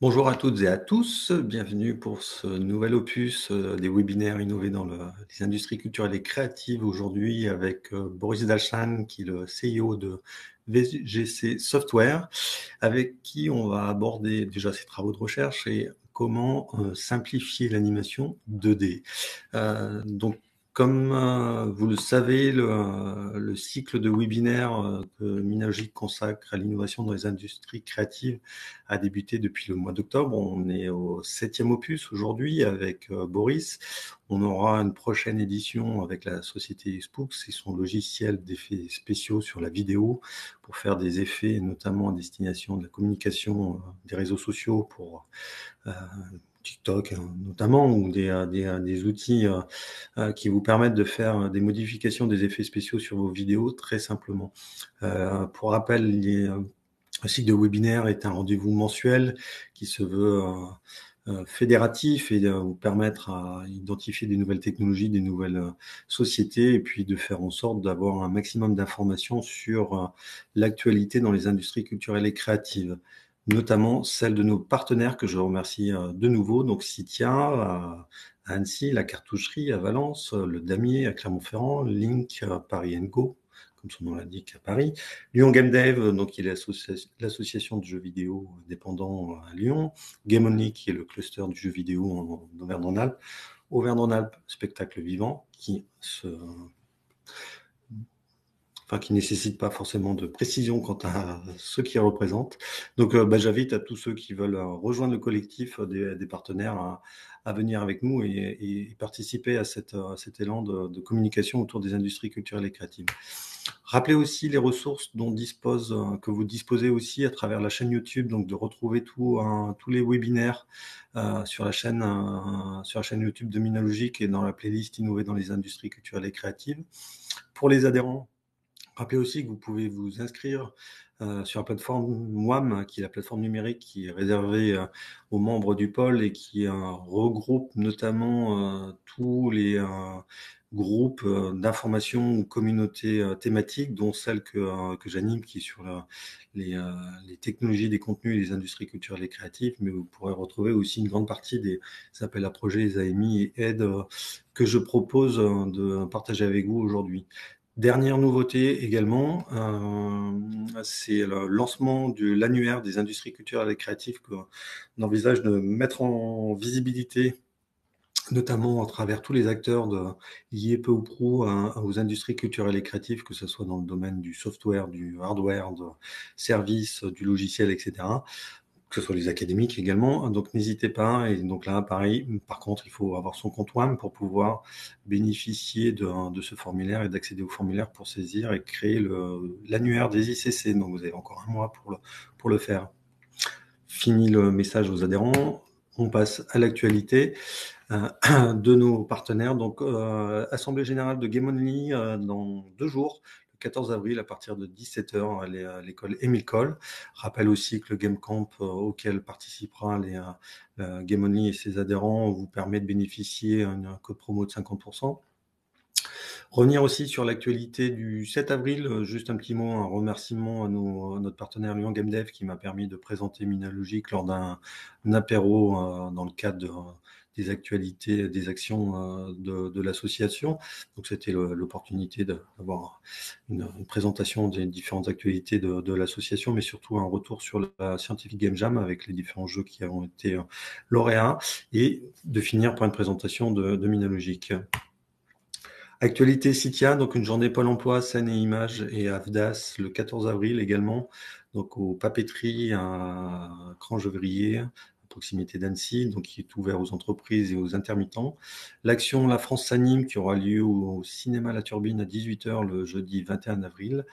Bonjour à toutes et à tous, bienvenue pour ce nouvel opus des webinaires innovés dans les industries culturelles et créatives aujourd'hui avec Boris Dalchan qui est le CEO de VGC Software, avec qui on va aborder déjà ses travaux de recherche et comment simplifier l'animation 2D. Donc comme vous le savez, le cycle de webinaires que Minogic consacre à l'innovation dans les industries créatives a débuté depuis le mois d'octobre. On est au 7e opus aujourd'hui avec Boris. On aura une prochaine édition avec la société Spooks et son logiciel d'effets spéciaux sur la vidéo pour faire des effets, notamment à destination de la communication des réseaux sociaux pour TikTok notamment, ou des outils qui vous permettent de faire des modifications des effets spéciaux sur vos vidéos très simplement. Pour rappel, le cycle de webinaire est un rendez-vous mensuel qui se veut fédératif et vous permettre à identifier des nouvelles technologies, des nouvelles sociétés et puis de faire en sorte d'avoir un maximum d'informations sur l'actualité dans les industries culturelles et créatives, notamment celle de nos partenaires que je remercie de nouveau, donc Citia à Annecy, la Cartoucherie à Valence, le Damier à Clermont-Ferrand, Link à Paris & Go, comme son nom l'indique, à Paris. Lyon Game Dev, donc qui est l'association de jeux vidéo dépendant à Lyon. Game Only, qui est le cluster du jeu vidéo en Auvergne-Rhône-Alpes. Auvergne-Rhône-Alpes, spectacle vivant, qui nécessite pas forcément de précision quant à ce qu'il représente. Donc, j'invite à tous ceux qui veulent rejoindre le collectif des partenaires à venir avec nous et participer à cet élan de communication autour des industries culturelles et créatives. Rappelez aussi les ressources que vous disposez aussi à travers la chaîne YouTube, donc de retrouver tous les webinaires sur la chaîne YouTube de Minogic et dans la playlist Innover dans les industries culturelles et créatives. Pour les adhérents, rappelez aussi que vous pouvez vous inscrire sur la plateforme WAM, qui est la plateforme numérique qui est réservée aux membres du pôle et qui regroupe notamment tous les groupes d'information ou communautés thématiques, dont celle que j'anime, qui est sur les technologies des contenus et les industries culturelles et créatives, mais vous pourrez retrouver aussi une grande partie des appels à projets, les AMI et aides que je propose de partager avec vous aujourd'hui. Dernière nouveauté également, c'est le lancement de l'annuaire des industries culturelles et créatives qu'on envisage de mettre en visibilité, notamment à travers tous les acteurs liés peu ou prou aux industries culturelles et créatives, que ce soit dans le domaine du software, du hardware, de services, du logiciel, etc., que ce soit les académiques également. Donc, n'hésitez pas. Et donc là, pareil, par contre, il faut avoir son compte WAM pour pouvoir bénéficier de ce formulaire et d'accéder au formulaire pour saisir et créer l'annuaire des ICC. Donc, vous avez encore un mois pour le faire. Fini le message aux adhérents. On passe à l'actualité de nos partenaires. Donc, Assemblée générale de Game Only dans 2 jours, le 14 avril à partir de 17h à l'école Émile Coll. Rappelle aussi que le Game Camp auquel participera Game Only et ses adhérents vous permet de bénéficier d'un code promo de 50%. Revenir aussi sur l'actualité du 7 avril, juste un petit mot, un remerciement à notre partenaire Lyon Game Dev qui m'a permis de présenter Minogic lors d'un apéro dans le cadre des actualités, des actions de l'association. Donc c'était l'opportunité d'avoir une présentation des différentes actualités de l'association, mais surtout un retour sur la Scientific Game Jam avec les différents jeux qui ont été lauréats, et de finir par une présentation de Minogic. Actualité Citia, donc une journée Pôle emploi, scène et images et AFDAS le 14 avril également, donc aux papeteries à Cran-Gevrier, à proximité d'Annecy, donc qui est ouvert aux entreprises et aux intermittents. L'action La France s'anime qui aura lieu au cinéma La Turbine à 18h le jeudi 21 avril.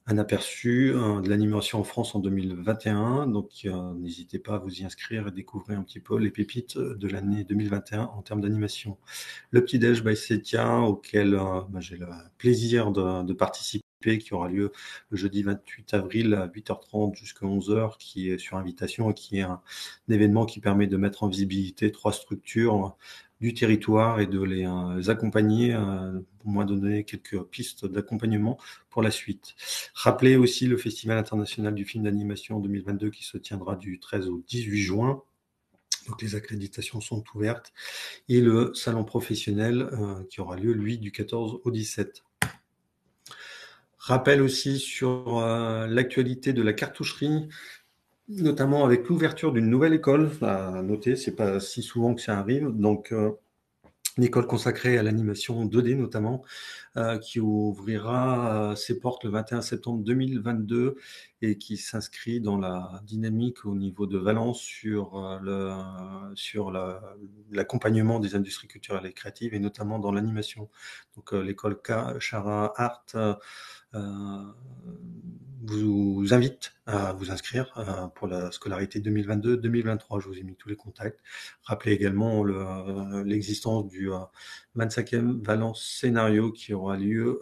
Un aperçu de l'animation en France en 2021, donc n'hésitez pas à vous y inscrire et découvrir un petit peu les pépites de l'année 2021 en termes d'animation. Le petit-déj by Setia, auquel j'ai le plaisir de participer, qui aura lieu le jeudi 28 avril à 8h30 jusqu'à 11h, qui est sur invitation et qui est un événement qui permet de mettre en visibilité 3 structures du territoire et de les accompagner, pour moi donner quelques pistes d'accompagnement pour la suite. Rappelez aussi le Festival international du film d'animation 2022 qui se tiendra du 13 au 18 juin. Donc les accréditations sont ouvertes et le salon professionnel qui aura lieu, lui, du 14 au 17. Rappel aussi sur l'actualité de la cartoucherie, notamment avec l'ouverture d'une nouvelle école. À noter, c'est pas si souvent que ça arrive. Donc, une école consacrée à l'animation 2D notamment, qui ouvrira ses portes le 21 septembre 2022 et qui s'inscrit dans la dynamique au niveau de Valence sur l'accompagnement des industries culturelles et créatives et notamment dans l'animation. Donc l'école Chara Art vous invite à vous inscrire pour la scolarité 2022-2023. Je vous ai mis tous les contacts. Rappelez également l'existence du 25e Valence Scénario qui aura lieu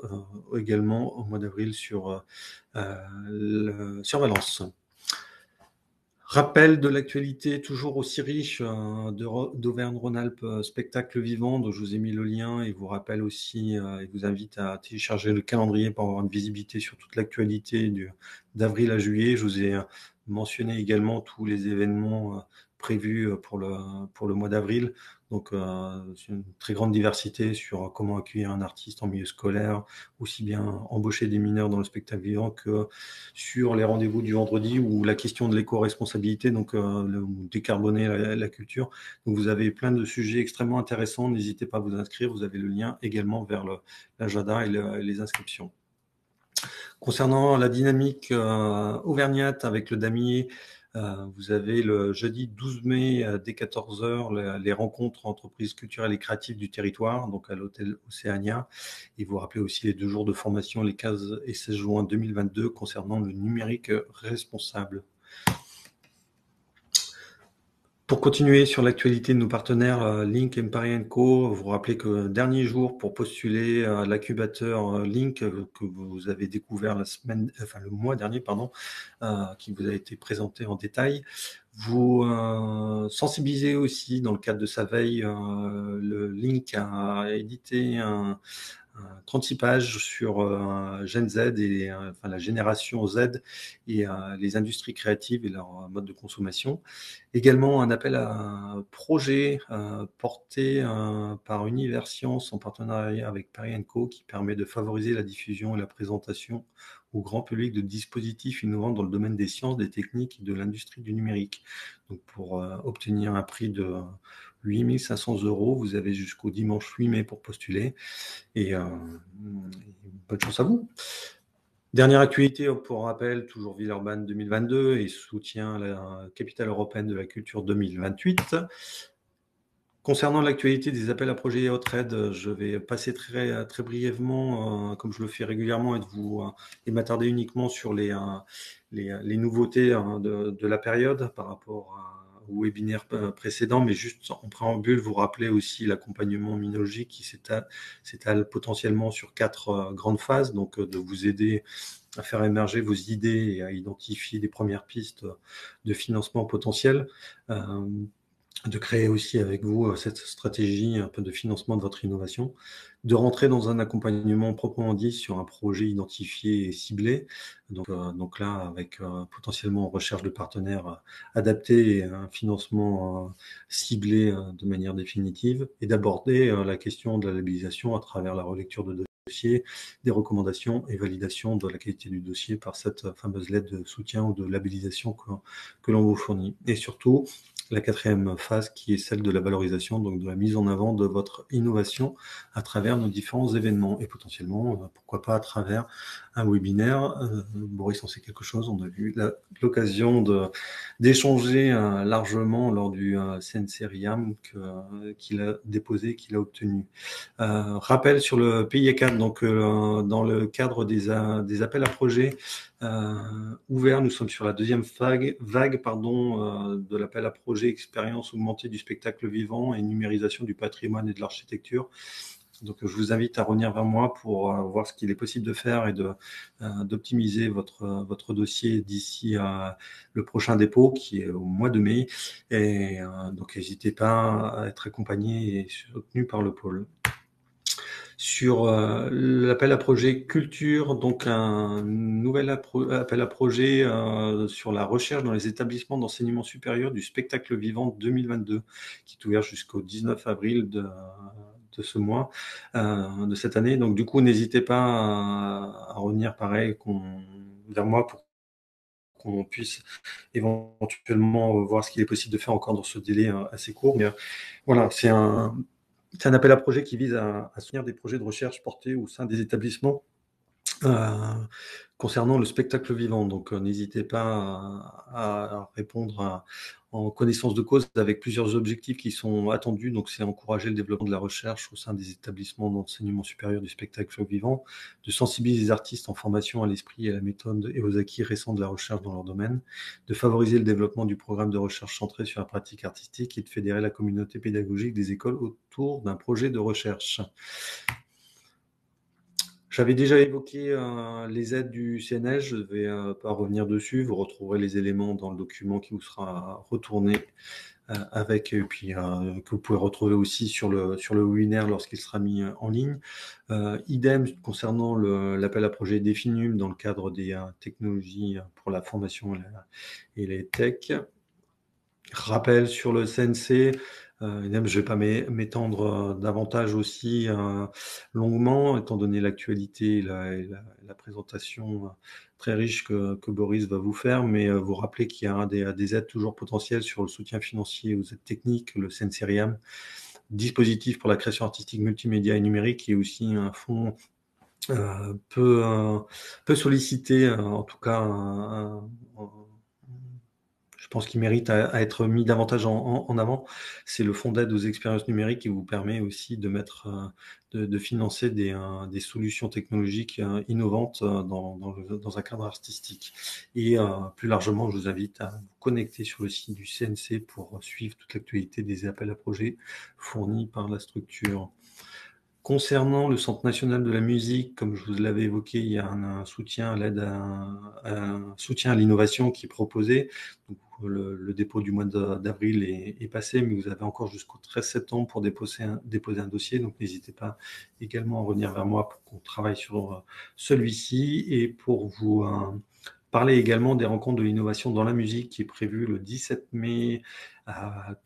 également au mois d'avril sur Valence. Rappel de l'actualité toujours aussi riche d'Auvergne-Rhône-Alpes spectacle vivant, dont je vous ai mis le lien et vous rappelle aussi et vous invite à télécharger le calendrier pour avoir une visibilité sur toute l'actualité d'avril à juillet. Je vous ai mentionné également tous les événements prévus pour le mois d'avril. Donc, c'est une très grande diversité sur comment accueillir un artiste en milieu scolaire, aussi bien embaucher des mineurs dans le spectacle vivant que sur les rendez-vous du vendredi ou la question de l'éco-responsabilité, donc décarboner la culture. Donc, vous avez plein de sujets extrêmement intéressants. N'hésitez pas à vous inscrire. Vous avez le lien également vers l'agenda et les inscriptions. Concernant la dynamique auvergnate avec le damier, vous avez le jeudi 12 mai dès 14h les rencontres entreprises culturelles et créatives du territoire, donc à l'hôtel Océania. Et vous rappelez aussi les 2 jours de formation les 15 et 16 juin 2022 concernant le numérique responsable. Pour continuer sur l'actualité de nos partenaires Link, Empire & Co, vous rappelez que dernier jour pour postuler à l'incubateur Link que vous avez découvert le mois dernier, qui vous a été présenté en détail. Vous sensibilisez aussi dans le cadre de sa veille, le Link a édité un 36 pages sur Gen Z et la génération Z et les industries créatives et leur mode de consommation. Également un appel à un projet porté par Univers Science en partenariat avec Paris & Co qui permet de favoriser la diffusion et la présentation au grand public de dispositifs innovants dans le domaine des sciences, des techniques et de l'industrie du numérique. Donc pour obtenir un prix de 8 500 €, vous avez jusqu'au dimanche 8 mai pour postuler et bonne chance à vous. Dernière actualité, pour rappel, toujours Villeurbanne 2022 et soutien à la capitale européenne de la culture 2028. Concernant l'actualité des appels à projets et autres aides, je vais passer très, très brièvement, comme je le fais régulièrement, et m'attarder uniquement sur les nouveautés de la période par rapport au webinaire précédent, mais juste en préambule, vous rappelez aussi l'accompagnement Minologique qui s'étale potentiellement sur 4 grandes phases, donc de vous aider à faire émerger vos idées et à identifier des premières pistes de financement potentiel. De créer aussi avec vous cette stratégie un peu de financement de votre innovation, de rentrer dans un accompagnement proprement dit sur un projet identifié et ciblé. Donc là, avec potentiellement recherche de partenaires adaptés et un financement ciblé de manière définitive, et d'aborder la question de la labellisation à travers la relecture de dossier, des recommandations et validation de la qualité du dossier par cette fameuse lettre de soutien ou de labellisation que l'on vous fournit. Et surtout, la 4e phase qui est celle de la valorisation, donc de la mise en avant de votre innovation à travers nos différents événements et potentiellement, pourquoi pas à travers un webinaire. Boris en sait quelque chose, on a eu l'occasion d'échanger largement lors du CNC RIAM qu'il a déposé, qu'il a obtenu. Rappel sur le PIA4, donc dans le cadre des appels à projets ouverts, nous sommes sur la 2e vague de l'appel à projet expérience augmentée du spectacle vivant et numérisation du patrimoine et de l'architecture. Donc, je vous invite à revenir vers moi pour voir ce qu'il est possible de faire et d'optimiser votre dossier d'ici à le prochain dépôt qui est au mois de mai. Et donc, n'hésitez pas à être accompagné et soutenu par le pôle. Sur l'appel à projet culture, donc un nouvel appel à projet sur la recherche dans les établissements d'enseignement supérieur du spectacle vivant 2022, qui est ouvert jusqu'au 19 avril de ce mois, de cette année. Donc du coup, n'hésitez pas à revenir pareil vers moi pour qu'on puisse éventuellement voir ce qu'il est possible de faire encore dans ce délai assez court. Mais voilà, c'est un appel à projet qui vise à soutenir des projets de recherche portés au sein des établissements concernant le spectacle vivant. Donc, n'hésitez pas à répondre en connaissance de cause avec plusieurs objectifs qui sont attendus. Donc, c'est encourager le développement de la recherche au sein des établissements d'enseignement supérieur du spectacle vivant, de sensibiliser les artistes en formation à l'esprit et à la méthode et aux acquis récents de la recherche dans leur domaine, de favoriser le développement du programme de recherche centré sur la pratique artistique et de fédérer la communauté pédagogique des écoles autour d'un projet de recherche. J'avais déjà évoqué les aides du CNES, je ne vais pas revenir dessus, vous retrouverez les éléments dans le document qui vous sera retourné avec, et puis que vous pouvez retrouver aussi sur le webinaire lorsqu'il sera mis en ligne. Idem concernant l'appel à projet Definum dans le cadre des technologies pour la formation et les techs. Rappel sur le CNC, je ne vais pas m'étendre davantage aussi longuement, étant donné l'actualité et la présentation très riche que Boris va vous faire, mais vous rappelez qu'il y a des aides toujours potentielles sur le soutien financier aux aides techniques, le CNCRIAM, dispositif pour la création artistique multimédia et numérique, qui est aussi un fonds peu sollicité, en tout cas je pense qu'il mérite à être mis davantage en avant. C'est le fonds d'aide aux expériences numériques qui vous permet aussi de de financer des solutions technologiques innovantes dans un cadre artistique. Et plus largement, je vous invite à vous connecter sur le site du CNC pour suivre toute l'actualité des appels à projets fournis par la structure. Concernant le Centre national de la musique, comme je vous l'avais évoqué, il y a un soutien à l'aide un soutien à l'innovation qui est proposé. Donc, le dépôt du mois d'avril est passé, mais vous avez encore jusqu'au 13 septembre pour déposer un dossier. Donc, n'hésitez pas également à revenir vers moi pour qu'on travaille sur celui-ci et pour vous parler également des rencontres de l'innovation dans la musique qui est prévue le 17 mai à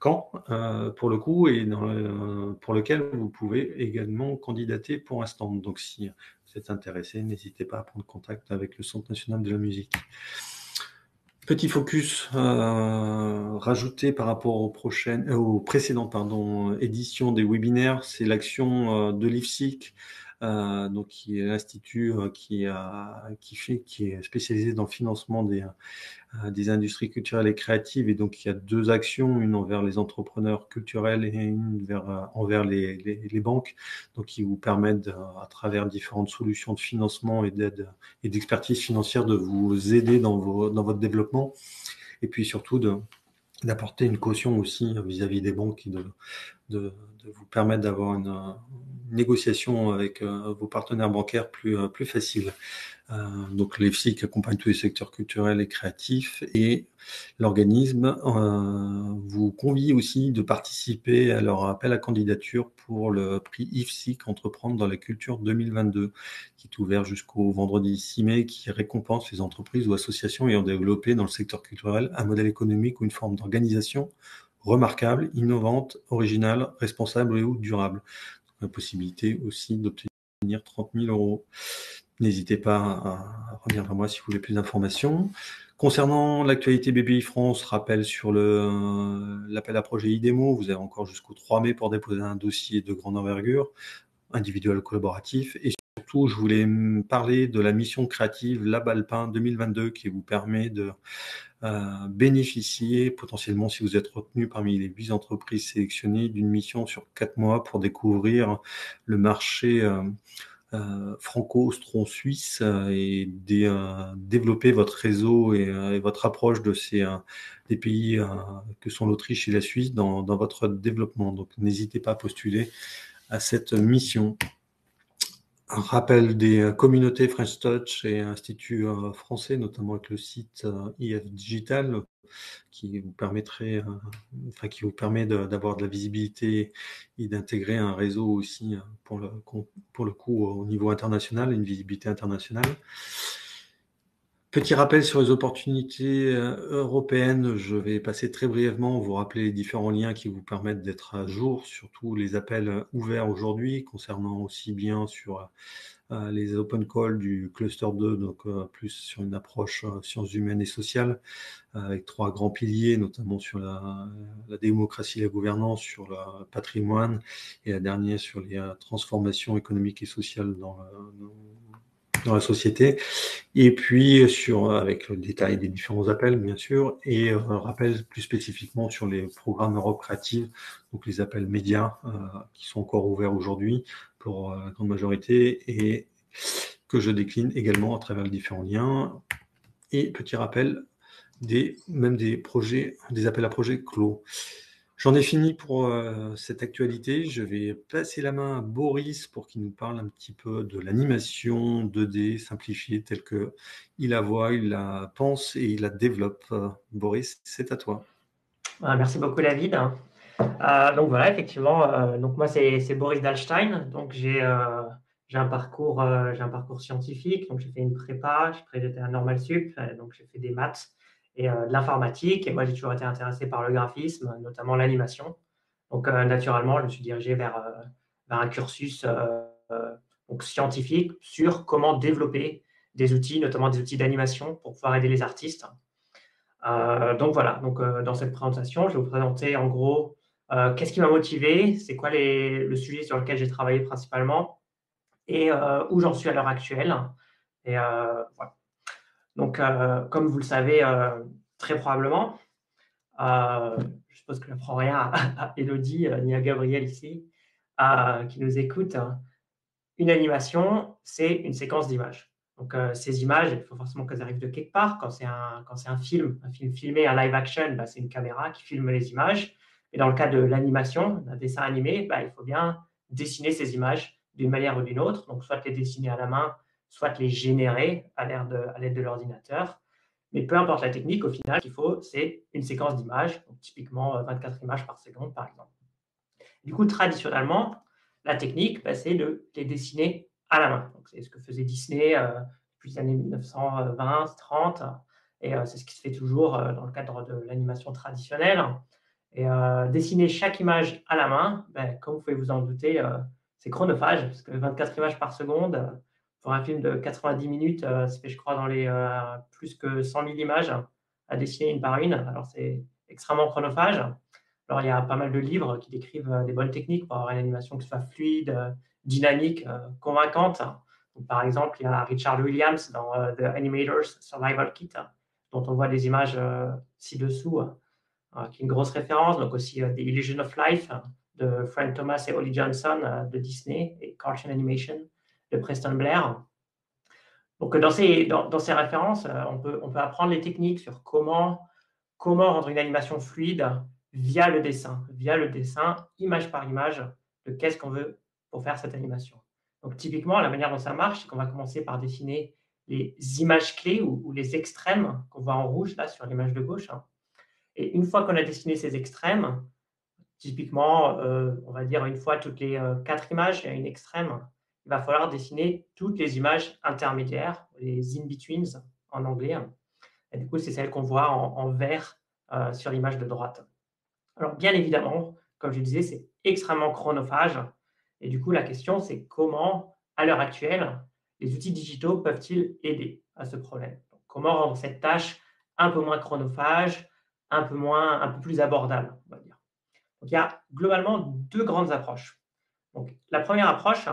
Caen, pour le coup, et pour lequel vous pouvez également candidater pour un stand. Donc, si vous êtes intéressé, n'hésitez pas à prendre contact avec le Centre national de la musique. Petit focus rajouté par rapport aux précédentes éditions des webinaires, c'est l'action de l'IFSIC, donc qui est l'institut qui est spécialisé dans le financement des industries culturelles et créatives. Et donc, il y a deux actions, une envers les entrepreneurs culturels et une envers les banques, donc qui vous permettent, à travers différentes solutions de financement et d'aide et d'expertise financière, de vous aider dans votre développement. Et puis surtout, d'apporter une caution aussi vis-à-vis des banques et de vous permettre d'avoir une négociation avec vos partenaires bancaires plus facile. Donc l'EFSIC accompagne tous les secteurs culturels et créatifs et l'organisme vous convie aussi de participer à leur appel à candidature pour le prix IFSIC Entreprendre dans la culture 2022 qui est ouvert jusqu'au vendredi 6 mai, qui récompense les entreprises ou associations ayant développé dans le secteur culturel un modèle économique ou une forme d'organisation remarquable, innovante, originale, responsable et ou durable. La possibilité aussi d'obtenir 30 000 €. N'hésitez pas à revenir vers moi si vous voulez plus d'informations. Concernant l'actualité BPI France, rappel sur l'appel à projet IDEMO, vous avez encore jusqu'au 3 mai pour déposer un dossier de grande envergure, individuel ou collaboratif. Et surtout, je voulais parler de la mission créative Lab Alpin 2022 qui vous permet de bénéficier potentiellement, si vous êtes retenu parmi les 8 entreprises sélectionnées, d'une mission sur 4 mois pour découvrir le marché franco-austro-suisse et développer votre réseau et votre approche des pays que sont l'Autriche et la Suisse dans votre développement. Donc, n'hésitez pas à postuler à cette mission. Un rappel des communautés French Touch et instituts français, notamment avec le site IF Digital, qui vous permettrait, qui vous permet d'avoir de la visibilité et d'intégrer un réseau aussi pour le coup au niveau international, une visibilité internationale. Petit rappel sur les opportunités européennes, je vais passer très brièvement, vous rappeler les différents liens qui vous permettent d'être à jour, surtout les appels ouverts aujourd'hui, concernant aussi bien sur les open calls du cluster 2, donc plus sur une approche sciences humaines et sociales, avec 3 grands piliers, notamment sur la démocratie et la gouvernance, sur le patrimoine, et la dernière sur les transformations économiques et sociales dans la société. Et puis avec le détail des différents appels, bien sûr, et un rappel plus spécifiquement sur les programmes Europe Créative, donc les appels médias qui sont encore ouverts aujourd'hui pour la grande majorité et que je décline également à travers les différents liens. Et petit rappel, des appels à projets clos. J'en ai fini pour cette actualité. Je vais passer la main à Boris pour qu'il nous parle un petit peu de l'animation 2D simplifiée telle qu'il la voit, il la pense et il la développe. Boris, c'est à toi. Merci beaucoup David. Donc voilà, effectivement, donc moi c'est Boris Dallstein. Donc j'ai un parcours scientifique. Donc j'ai fait une prépa, j'étais à Normal Sup, donc j'ai fait des maths et de l'informatique. Et moi j'ai toujours été intéressé par le graphisme, notamment l'animation. Donc naturellement, je me suis dirigé vers un cursus donc scientifique sur comment développer des outils, notamment des outils d'animation pour pouvoir aider les artistes. Donc voilà, dans cette présentation, je vais vous présenter en gros qu'est-ce qui m'a motivé, c'est quoi le sujet sur lequel j'ai travaillé principalement et où j'en suis à l'heure actuelle. Et voilà. Donc, comme vous le savez très probablement, je suppose que je n'apprends rien à Élodie ni à Gabriel ici, qui nous écoute. Une animation, c'est une séquence d'images. Donc, ces images, il faut forcément qu'elles arrivent de quelque part. Quand c'est un film filmé, un live action, bah, c'est une caméra qui filme les images. Et dans le cas de l'animation, d'un dessin animé, bah, il faut bien dessiner ces images d'une manière ou d'une autre. Donc, soit les dessiner à la main, soit les générer à l'aide de l'ordinateur. Mais peu importe la technique, au final, ce qu'il faut, c'est une séquence d'images, donc typiquement 24 images par seconde, par exemple. Du coup, traditionnellement, la technique, bah, c'est de les dessiner à la main. C'est ce que faisait Disney depuis les années 1920-30, et c'est ce qui se fait toujours dans le cadre de l'animation traditionnelle. Et dessiner chaque image à la main, bah, comme vous pouvez vous en douter, c'est chronophage, parce que 24 images par seconde, pour un film de 90 minutes, ça fait, je crois, dans les plus que 100 000 images à dessiner une par une. Alors, c'est extrêmement chronophage. Alors, il y a pas mal de livres qui décrivent des bonnes techniques pour avoir une animation qui soit fluide, dynamique, convaincante. Donc, par exemple, il y a Richard Williams dans The Animator's Survival Kit, dont on voit des images ci-dessous, qui est une grosse référence. Donc aussi The Illusion of Life de Frank Thomas et Ollie Johnson de Disney et Cartoon Animation de Preston Blair. Donc dans ces références, on peut apprendre les techniques sur comment rendre une animation fluide via le dessin, image par image, de qu'est-ce qu'on veut pour faire cette animation. Donc typiquement, la manière dont ça marche, c'est qu'on va commencer par dessiner les images clés ou les extrêmes qu'on voit en rouge là sur l'image de gauche. Et une fois qu'on a dessiné ces extrêmes, typiquement, on va dire une fois toutes les 4 images, il y a une extrême, il va falloir dessiner toutes les images intermédiaires, les in-betweens en anglais. Et du coup, c'est celle qu'on voit en vert sur l'image de droite. Alors, bien évidemment, comme je disais, c'est extrêmement chronophage. Et du coup, la question, c'est comment, à l'heure actuelle, les outils digitaux peuvent-ils aider à ce problème? Donc, comment rendre cette tâche un peu moins chronophage, un peu plus abordable, on va dire. Donc, il y a globalement 2 grandes approches. Donc, la première approche,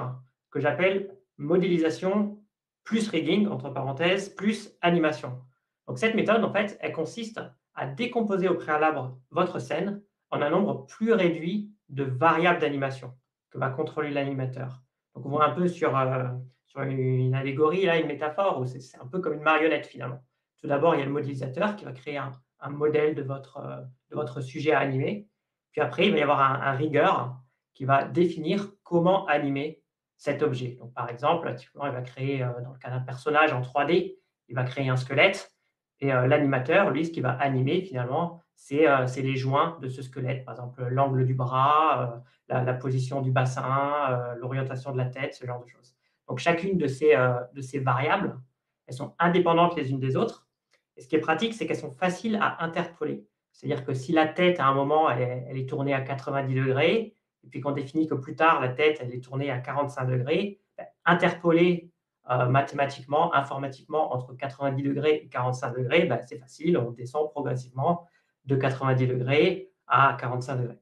que j'appelle modélisation plus rigging, entre parenthèses, plus animation. Donc, cette méthode, en fait, elle consiste à décomposer au préalable votre scène en un nombre plus réduit de variables d'animation que va contrôler l'animateur. Donc, on voit un peu sur une allégorie, là, une métaphore, où c'est un peu comme une marionnette finalement. Tout d'abord, il y a le modélisateur qui va créer un modèle de votre sujet à animer. Puis après, il va y avoir un rigueur qui va définir comment animer cet objet. Donc, par exemple, typiquement, il va créer, dans le cas d'un personnage en 3D, il va créer un squelette et l'animateur, lui, ce qu'il va animer finalement, c'est les joints de ce squelette. Par exemple, l'angle du bras, la position du bassin, l'orientation de la tête, ce genre de choses. Donc, chacune de ces variables, elles sont indépendantes les unes des autres. Et ce qui est pratique, c'est qu'elles sont faciles à interpoler. C'est-à-dire que si la tête, à un moment, elle est tournée à 90 degrés, et puis qu'on définit que plus tard, la tête, elle est tournée à 45 degrés, interpoler mathématiquement, informatiquement, entre 90 degrés et 45 degrés, c'est facile, on descend progressivement de 90 degrés à 45 degrés.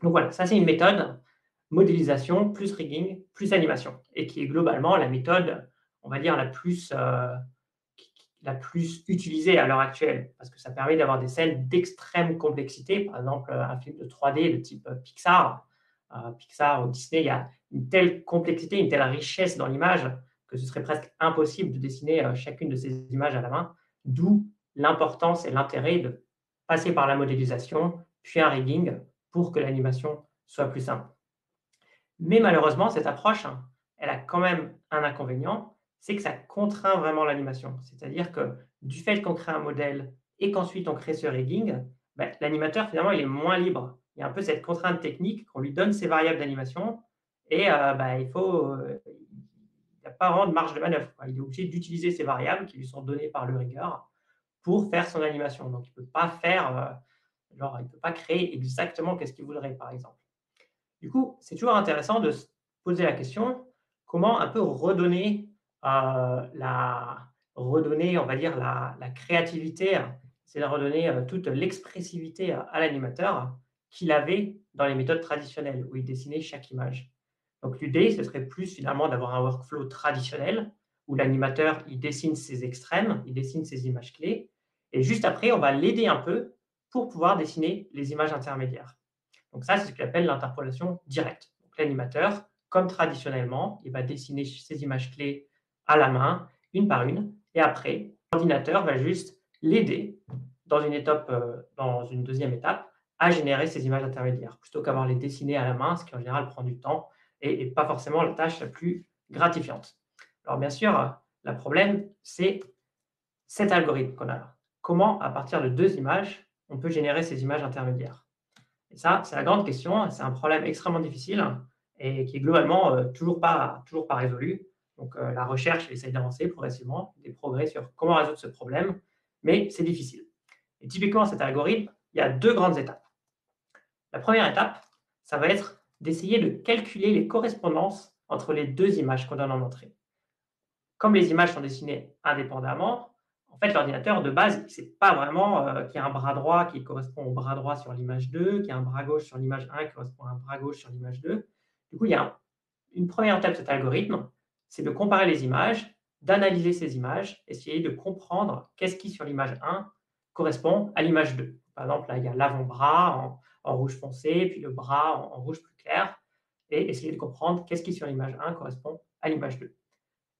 Donc voilà, ça c'est une méthode, modélisation, plus rigging, plus animation, et qui est globalement la méthode, on va dire, la plus utilisée à l'heure actuelle, parce que ça permet d'avoir des scènes d'extrême complexité. Par exemple, un film de 3D de type Pixar, Pixar ou Disney, il y a une telle complexité, une telle richesse dans l'image que ce serait presque impossible de dessiner chacune de ces images à la main, d'où l'importance et l'intérêt de passer par la modélisation, puis un rigging, pour que l'animation soit plus simple. Mais malheureusement, cette approche, elle a quand même un inconvénient, c'est que ça contraint vraiment l'animation. C'est-à-dire que du fait qu'on crée un modèle et qu'ensuite on crée ce rigging, l'animateur finalement il est moins libre. Il y a un peu cette contrainte technique qu'on lui donne ses variables d'animation et il n'y a pas vraiment de marge de manœuvre, quoi. Il est obligé d'utiliser ces variables qui lui sont données par le rigger pour faire son animation. Donc il ne peut pas faire, il peut pas créer exactement qu'est-ce qu'il voudrait, par exemple. Du coup, c'est toujours intéressant de se poser la question, comment un peu redonner, on va dire, la créativité, c'est de redonner, toute l'expressivité à l'animateur qu'il avait dans les méthodes traditionnelles où il dessinait chaque image. Donc l'idée, ce serait plus finalement d'avoir un workflow traditionnel où l'animateur, il dessine ses extrêmes, il dessine ses images clés et juste après, on va l'aider un peu pour pouvoir dessiner les images intermédiaires. Donc ça, c'est ce qu'on appelle l'interpolation directe. Donc l'animateur, comme traditionnellement, il va dessiner ses images clés à la main, une par une, et après, l'ordinateur va juste l'aider dans une deuxième étape à générer ces images intermédiaires, plutôt qu'avoir les dessiner à la main, ce qui en général prend du temps et pas forcément la tâche la plus gratifiante. Alors bien sûr, le problème, c'est cet algorithme qu'on a là. Comment, à partir de deux images, on peut générer ces images intermédiaires? Et ça, c'est la grande question. C'est un problème extrêmement difficile et qui est globalement toujours pas résolu. Donc, la recherche essaye d'avancer progressivement, des progrès sur comment résoudre ce problème, mais c'est difficile. Et typiquement, cet algorithme, il y a deux grandes étapes. La première étape, ça va être d'essayer de calculer les correspondances entre les deux images qu'on donne en entrée. Comme les images sont dessinées indépendamment, en fait, l'ordinateur, de base, il ne sait pas vraiment qu'il y a un bras droit qui correspond au bras droit sur l'image 2, qu'il y a un bras gauche sur l'image 1 qui correspond à un bras gauche sur l'image 2. Du coup, il y a une première étape de cet algorithme, c'est de comparer les images, d'analyser ces images, essayer de comprendre qu'est-ce qui, sur l'image 1, correspond à l'image 2. Par exemple, là, il y a l'avant-bras en rouge foncé, puis le bras en rouge plus clair, et essayer de comprendre qu'est-ce qui, sur l'image 1, correspond à l'image 2.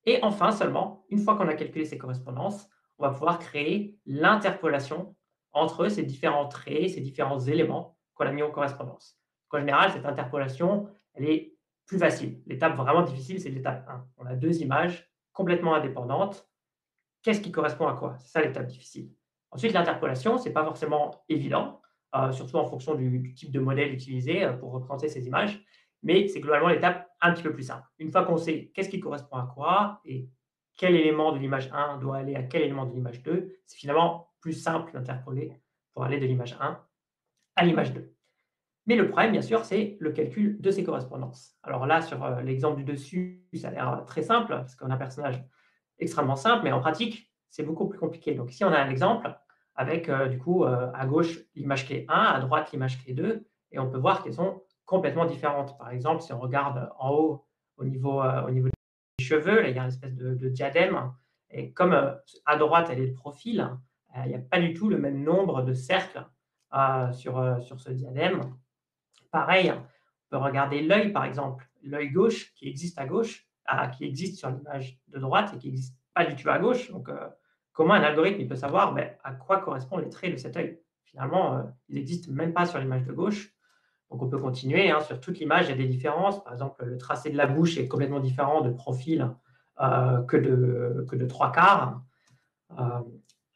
Et enfin, seulement, une fois qu'on a calculé ces correspondances, on va pouvoir créer l'interpolation entre ces différents traits, ces différents éléments qu'on a mis en correspondance. En général, cette interpolation, elle est plus facile. L'étape vraiment difficile, c'est l'étape 1. On a deux images complètement indépendantes. Qu'est-ce qui correspond à quoi? C'est ça l'étape difficile. Ensuite, l'interpolation, ce n'est pas forcément évident, surtout en fonction du type de modèle utilisé pour représenter ces images, mais c'est globalement l'étape un petit peu plus simple. Une fois qu'on sait qu'est-ce qui correspond à quoi et quel élément de l'image 1 doit aller à quel élément de l'image 2, c'est finalement plus simple d'interpoler pour aller de l'image 1 à l'image 2. Mais le problème, bien sûr, c'est le calcul de ces correspondances. Alors là, sur l'exemple du dessus, ça a l'air très simple, parce qu'on a un personnage extrêmement simple, mais en pratique, c'est beaucoup plus compliqué. Donc ici, on a un exemple avec, à gauche, l'image clé 1, à droite, l'image clé 2, et on peut voir qu'elles sont complètement différentes. Par exemple, si on regarde en haut, au niveau des cheveux, là, il y a une espèce de diadème, et comme à droite, elle est de profil, il n'y a pas du tout le même nombre de cercles sur ce diadème. Pareil, on peut regarder l'œil, par exemple. L'œil gauche qui existe à gauche, qui existe sur l'image de droite et qui n'existe pas du tout à gauche. Donc, comment un algorithme il peut savoir à quoi correspondent les traits de cet œil? Finalement, ils n'existent même pas sur l'image de gauche. Donc, on peut continuer, hein, sur toute l'image, il y a des différences. Par exemple, le tracé de la bouche est complètement différent de profil que de trois quarts.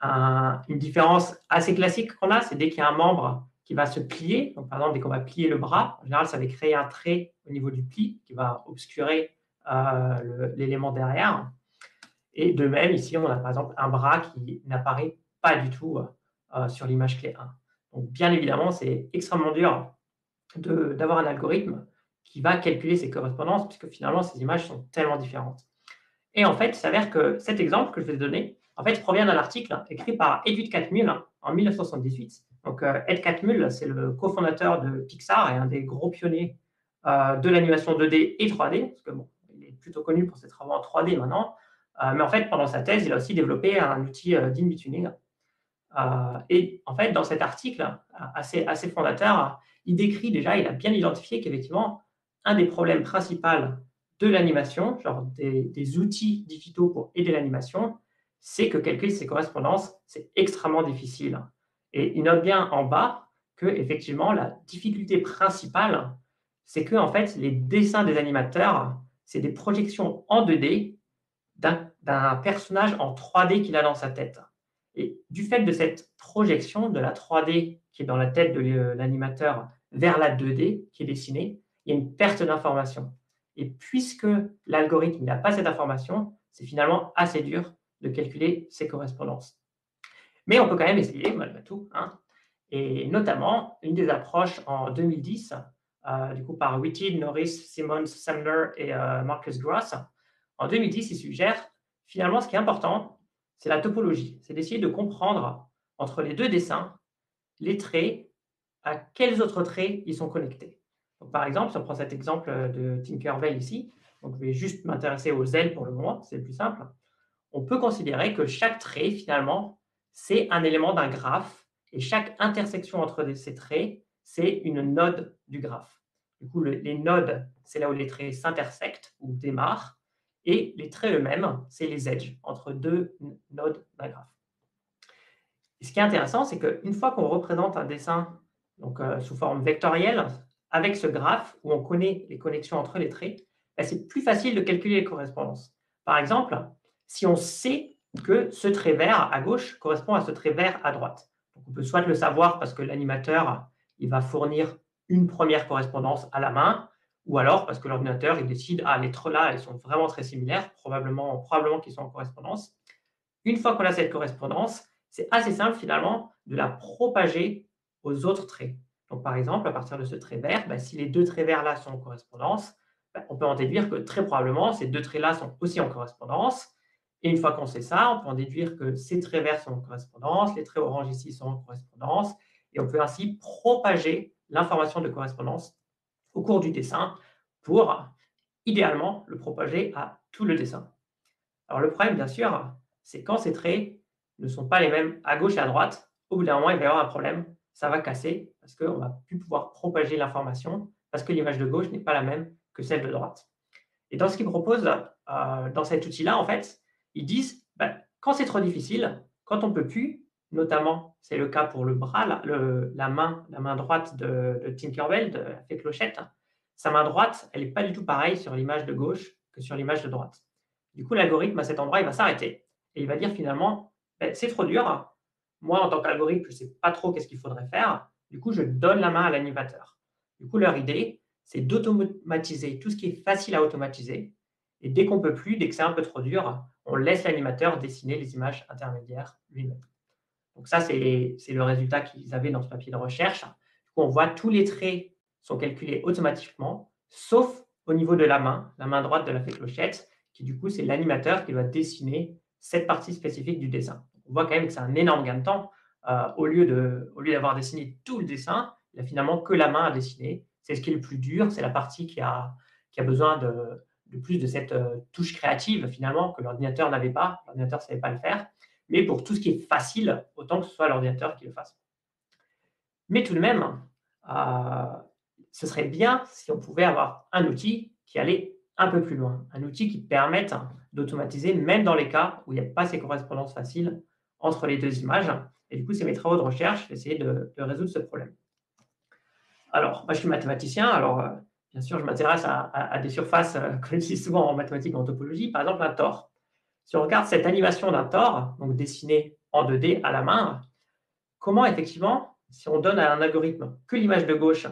Une différence assez classique qu'on a, c'est dès qu'il y a un membre qui va se plier. Donc, par exemple, dès qu'on va plier le bras, en général, ça va créer un trait au niveau du pli qui va obscurer l'élément derrière. Et de même, ici, on a par exemple un bras qui n'apparaît pas du tout sur l'image clé 1. Donc, bien évidemment, c'est extrêmement dur d'avoir un algorithme qui va calculer ces correspondances, puisque finalement, ces images sont tellement différentes. Et en fait, il s'avère que cet exemple que je vais te donner, en fait, provient d'un article écrit par Edwin Catmull en 1978. Donc, Ed Catmull, c'est le cofondateur de Pixar et un des gros pionniers de l'animation 2D et 3D, parce que bon, il est plutôt connu pour ses travaux en 3D maintenant. Mais en fait, pendant sa thèse, il a aussi développé un outil d'in-betweening. Et en fait, dans cet article assez fondateur, il décrit déjà, il a bien identifié qu'effectivement, un des problèmes principaux de l'animation, genre des outils digitaux pour aider l'animation, c'est que calculer ces correspondances, c'est extrêmement difficile. Et il note bien en bas que, effectivement, la difficulté principale, c'est que, en fait, les dessins des animateurs, c'est des projections en 2D d'un personnage en 3D qu'il a dans sa tête. Et du fait de cette projection de la 3D qui est dans la tête de l'animateur vers la 2D qui est dessinée, il y a une perte d'information. Et puisque l'algorithme n'a pas cette information, c'est finalement assez dur de calculer ces correspondances. Mais on peut quand même essayer, malgré tout. Hein. Et notamment, une des approches en 2010, du coup par Whitted, Norris, Simmons, Sumner et Marcus Gross, en 2010, ils suggèrent, finalement, ce qui est important, c'est la topologie. C'est d'essayer de comprendre, entre les deux dessins, les traits, à quels autres traits ils sont connectés. Donc, par exemple, si on prend cet exemple de Tinkerbell ici, donc je vais juste m'intéresser aux ailes pour le moment, c'est le plus simple. On peut considérer que chaque trait, finalement, c'est un élément d'un graphe, et chaque intersection entre ces traits, c'est une node du graphe. Du coup, les nodes, c'est là où les traits s'intersectent ou démarrent, et les traits eux-mêmes, c'est les edges, entre deux nodes d'un graphe. Et ce qui est intéressant, c'est qu'une fois qu'on représente un dessin donc, sous forme vectorielle, avec ce graphe, où on connaît les connexions entre les traits, c'est plus facile de calculer les correspondances. Par exemple, si on sait que ce trait vert à gauche correspond à ce trait vert à droite. Donc, on peut soit le savoir parce que l'animateur il va fournir une première correspondance à la main, ou alors parce que l'ordinateur il décide ah les traits là elles sont vraiment très similaires, probablement qu'ils sont en correspondance. Une fois qu'on a cette correspondance, c'est assez simple finalement de la propager aux autres traits. Donc par exemple, à partir de ce trait vert, si les deux traits verts là sont en correspondance, on peut en déduire que très probablement ces deux traits là sont aussi en correspondance. Et une fois qu'on sait ça, on peut en déduire que ces traits verts sont en correspondance, les traits orange ici sont en correspondance, et on peut ainsi propager l'information de correspondance au cours du dessin pour, idéalement, le propager à tout le dessin. Alors le problème, bien sûr, c'est quand ces traits ne sont pas les mêmes à gauche et à droite, au bout d'un moment, il va y avoir un problème, ça va casser, parce qu'on ne va plus pouvoir propager l'information, parce que l'image de gauche n'est pas la même que celle de droite. Et dans ce qu'ils proposent, dans cet outil-là, en fait, ils disent, quand c'est trop difficile, quand on ne peut plus, notamment, c'est le cas pour le bras, la main droite de Tinkerbell, de la fée Clochette, sa main droite, elle n'est pas du tout pareille sur l'image de gauche que sur l'image de droite. Du coup, l'algorithme, à cet endroit, il va s'arrêter. Et il va dire finalement, c'est trop dur. Moi, en tant qu'algorithme, je ne sais pas trop qu'est-ce qu'il faudrait faire. Du coup, je donne la main à l'animateur. Du coup, leur idée, c'est d'automatiser tout ce qui est facile à automatiser. Et dès qu'on ne peut plus, dès que c'est un peu trop dur, on laisse l'animateur dessiner les images intermédiaires lui-même. Donc ça, c'est le résultat qu'ils avaient dans ce papier de recherche. Du coup, on voit tous les traits sont calculés automatiquement, sauf au niveau de la main droite de la fée Clochette, qui du coup, c'est l'animateur qui va dessiner cette partie spécifique du dessin. On voit quand même que c'est un énorme gain de temps. Au lieu d'avoir dessiné tout le dessin, il n'a finalement que la main à dessiner. C'est ce qui est le plus dur, c'est la partie qui a besoin de plus de cette touche créative finalement que l'ordinateur n'avait pas. L'ordinateur ne savait pas le faire. Mais pour tout ce qui est facile, autant que ce soit l'ordinateur qui le fasse. Mais tout de même, ce serait bien si on pouvait avoir un outil qui allait un peu plus loin, un outil qui permette d'automatiser, même dans les cas où il n'y a pas ces correspondances faciles entre les deux images. Et du coup, c'est mes travaux de recherche, essayer de résoudre ce problème. Alors, moi, je suis mathématicien. Alors, bien sûr, je m'intéresse à des surfaces qu'on utilise souvent en mathématiques et en topologie. Par exemple, un tore. Si on regarde cette animation d'un tore, donc dessinée en 2D à la main, comment effectivement, si on donne à un algorithme que l'image de gauche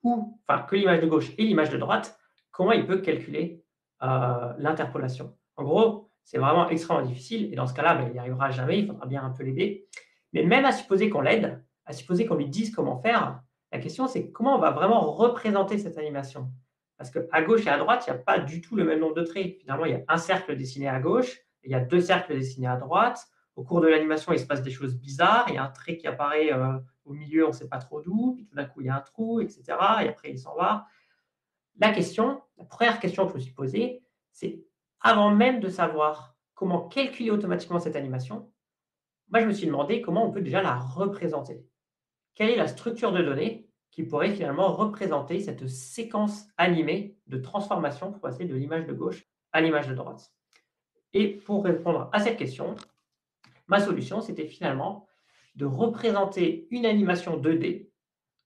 enfin que l'image de gauche et l'image de droite, comment il peut calculer l'interpolation. En gros, c'est vraiment extrêmement difficile et dans ce cas-là, ben, il n'y arrivera jamais, il faudra bien un peu l'aider. Mais même à supposer qu'on l'aide, à supposer qu'on lui dise comment faire, la question c'est comment on va vraiment représenter cette animation. Parce qu'à gauche et à droite, il n'y a pas du tout le même nombre de traits. Finalement, il y a un cercle dessiné à gauche, et il y a deux cercles dessinés à droite. Au cours de l'animation, il se passe des choses bizarres. Il y a un trait qui apparaît au milieu, on ne sait pas trop d'où, puis tout d'un coup, il y a un trou, etc. Et après, il s'en va. La première question que je me suis posée, c'est avant même de savoir comment calculer automatiquement cette animation, moi, je me suis demandé comment on peut déjà la représenter. Quelle est la structure de données qui pourrait finalement représenter cette séquence animée de transformation pour passer de l'image de gauche à l'image de droite. Et pour répondre à cette question, ma solution, c'était finalement de représenter une animation 2D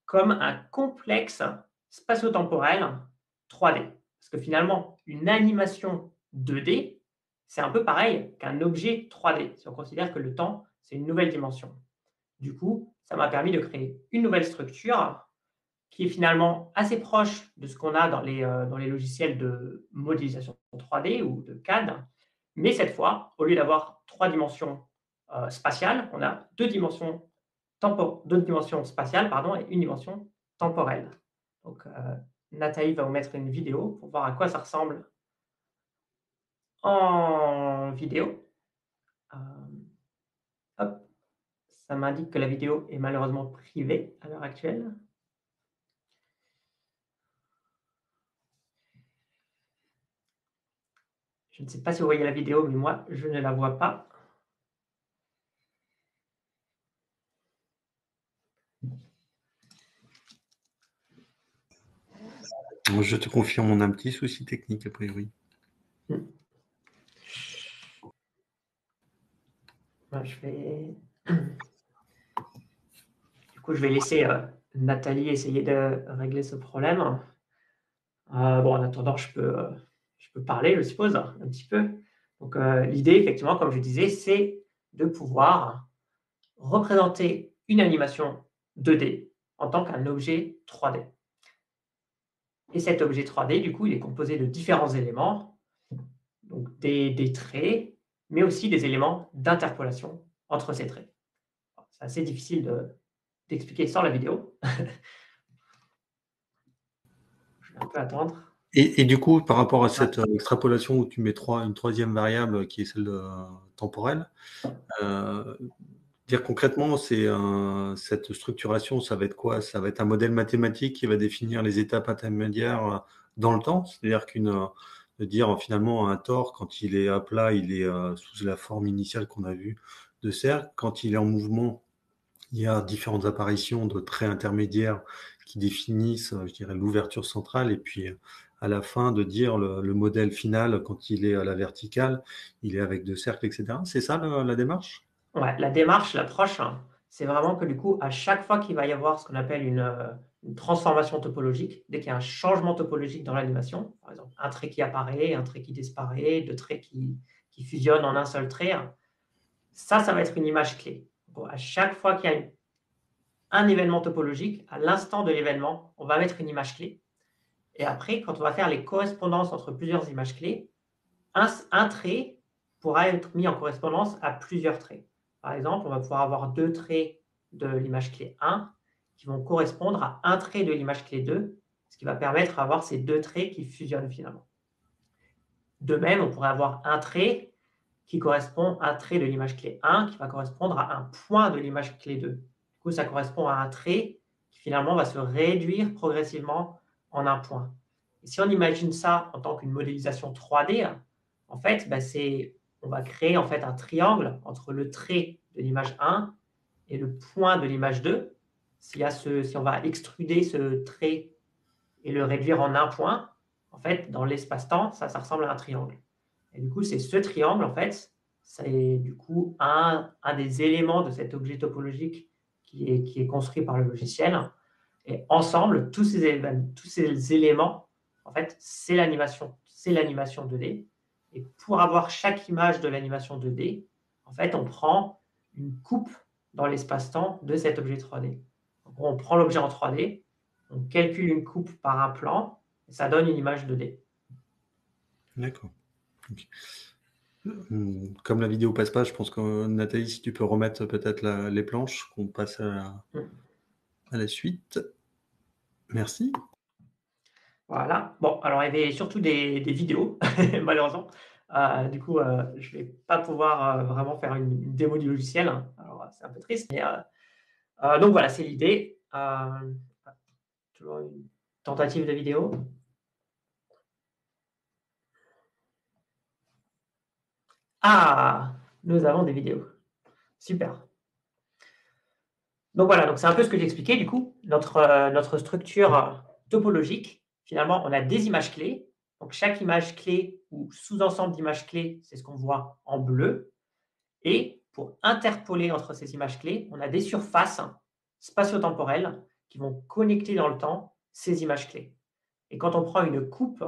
comme un complexe spatio-temporel 3D. Parce que finalement, une animation 2D, c'est un peu pareil qu'un objet 3D, si on considère que le temps, c'est une nouvelle dimension. Du coup, ça m'a permis de créer une nouvelle structure qui est finalement assez proche de ce qu'on a dans les logiciels de modélisation 3D ou de CAD. Mais cette fois, au lieu d'avoir trois dimensions spatiales, on a deux dimensions spatiales et une dimension temporelle. Donc, Nathalie va vous mettre une vidéo pour voir à quoi ça ressemble en vidéo. Euh, hop, ça m'indique que la vidéo est malheureusement privée à l'heure actuelle. Je ne sais pas si vous voyez la vidéo, mais moi, je ne la vois pas. Je te confirme, on a un petit souci technique a priori. Je vais... Du coup, je vais laisser Nathalie essayer de régler ce problème. Bon, en attendant, je peux parler, je suppose, un petit peu. Donc, l'idée, effectivement, comme je disais, c'est de pouvoir représenter une animation 2D en tant qu'un objet 3D. Et cet objet 3D, du coup, il est composé de différents éléments, donc des traits, mais aussi des éléments d'interpolation entre ces traits. C'est assez difficile d'expliquer sans la vidéo. Je vais un peu attendre. Et du coup, par rapport à cette extrapolation où tu mets une troisième variable qui est celle temporelle, dire concrètement, cette structuration, ça va être quoi? Ça va être un modèle mathématique qui va définir les étapes intermédiaires dans le temps. C'est-à-dire de dire finalement un tore, quand il est à plat, il est sous la forme initiale qu'on a vue de cercle. Quand il est en mouvement, il y a différentes apparitions de traits intermédiaires qui définissent, je dirais, l'ouverture centrale. Et puis, à la fin, de dire le modèle final, quand il est à la verticale, il est avec deux cercles, etc. C'est ça la démarche? Ouais, la démarche, l'approche, c'est vraiment que du coup, à chaque fois qu'il va y avoir ce qu'on appelle une transformation topologique, dès qu'il y a un changement topologique dans l'animation, par exemple un trait qui apparaît, un trait qui disparaît, deux traits qui fusionnent en un seul trait, ça va être une image clé. Bon, à chaque fois qu'il y a un événement topologique, à l'instant de l'événement, on va mettre une image clé. Et après, quand on va faire les correspondances entre plusieurs images clés, un trait pourra être mis en correspondance à plusieurs traits. Par exemple, on va pouvoir avoir deux traits de l'image clé 1 qui vont correspondre à un trait de l'image clé 2, ce qui va permettre d'avoir ces deux traits qui fusionnent finalement. De même, on pourrait avoir un trait qui correspond à un trait de l'image clé 1 qui va correspondre à un point de l'image clé 2. Du coup, ça correspond à un trait qui finalement va se réduire progressivement en un point. Et si on imagine ça en tant qu'une modélisation 3D, en fait, on va créer en fait un triangle entre le trait de l'image 1 et le point de l'image 2. Si on va extruder ce trait et le réduire en un point, en fait, dans l'espace-temps, ça ressemble à un triangle. Et du coup, c'est ce triangle, en fait, c'est du coup un des éléments de cet objet topologique qui est construit par le logiciel. Et ensemble, tous ces éléments, en fait, c'est l'animation 2D. Et pour avoir chaque image de l'animation 2D, en fait, on prend une coupe dans l'espace-temps de cet objet 3D. Donc, on prend l'objet en 3D, on calcule une coupe par un plan, et ça donne une image 2D. D'accord. Ok. Comme la vidéo passe pas, je pense que Nathalie, si tu peux remettre peut-être les planches, qu'on passe à la suite. Merci. Voilà. Bon, alors il y avait surtout des vidéos, malheureusement. Du coup, je ne vais pas pouvoir vraiment faire une démo du logiciel, hein. Alors, c'est un peu triste, mais donc voilà, c'est l'idée. Toujours une tentative de vidéo. Ah! Nous avons des vidéos. Super. Donc voilà, donc c'est un peu ce que j'expliquais du coup. Notre structure topologique, finalement, on a des images clés. Donc chaque image clé ou sous-ensemble d'images clés, c'est ce qu'on voit en bleu. Et pour interpoler entre ces images clés, on a des surfaces spatio-temporelles qui vont connecter dans le temps ces images clés. Et quand on prend une coupe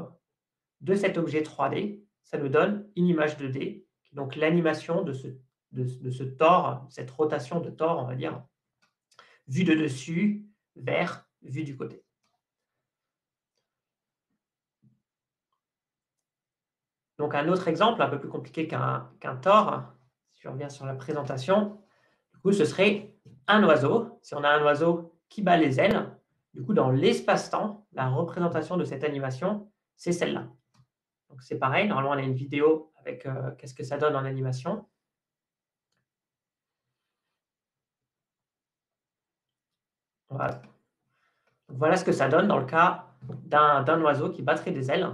de cet objet 3D, ça nous donne une image 2D, qui est donc l'animation de ce tore, cette rotation de tore, on va dire, vue de dessus vers vue du côté. Donc un autre exemple, un peu plus compliqué qu'un tore, si je reviens sur la présentation, du coup, ce serait un oiseau. Si on a un oiseau qui bat les ailes, du coup, dans l'espace-temps, la représentation de cette animation, c'est celle-là. Donc c'est pareil, normalement, on a une vidéo avec qu'est-ce que ça donne en animation. Voilà. Donc, voilà ce que ça donne dans le cas d'un oiseau qui battrait des ailes.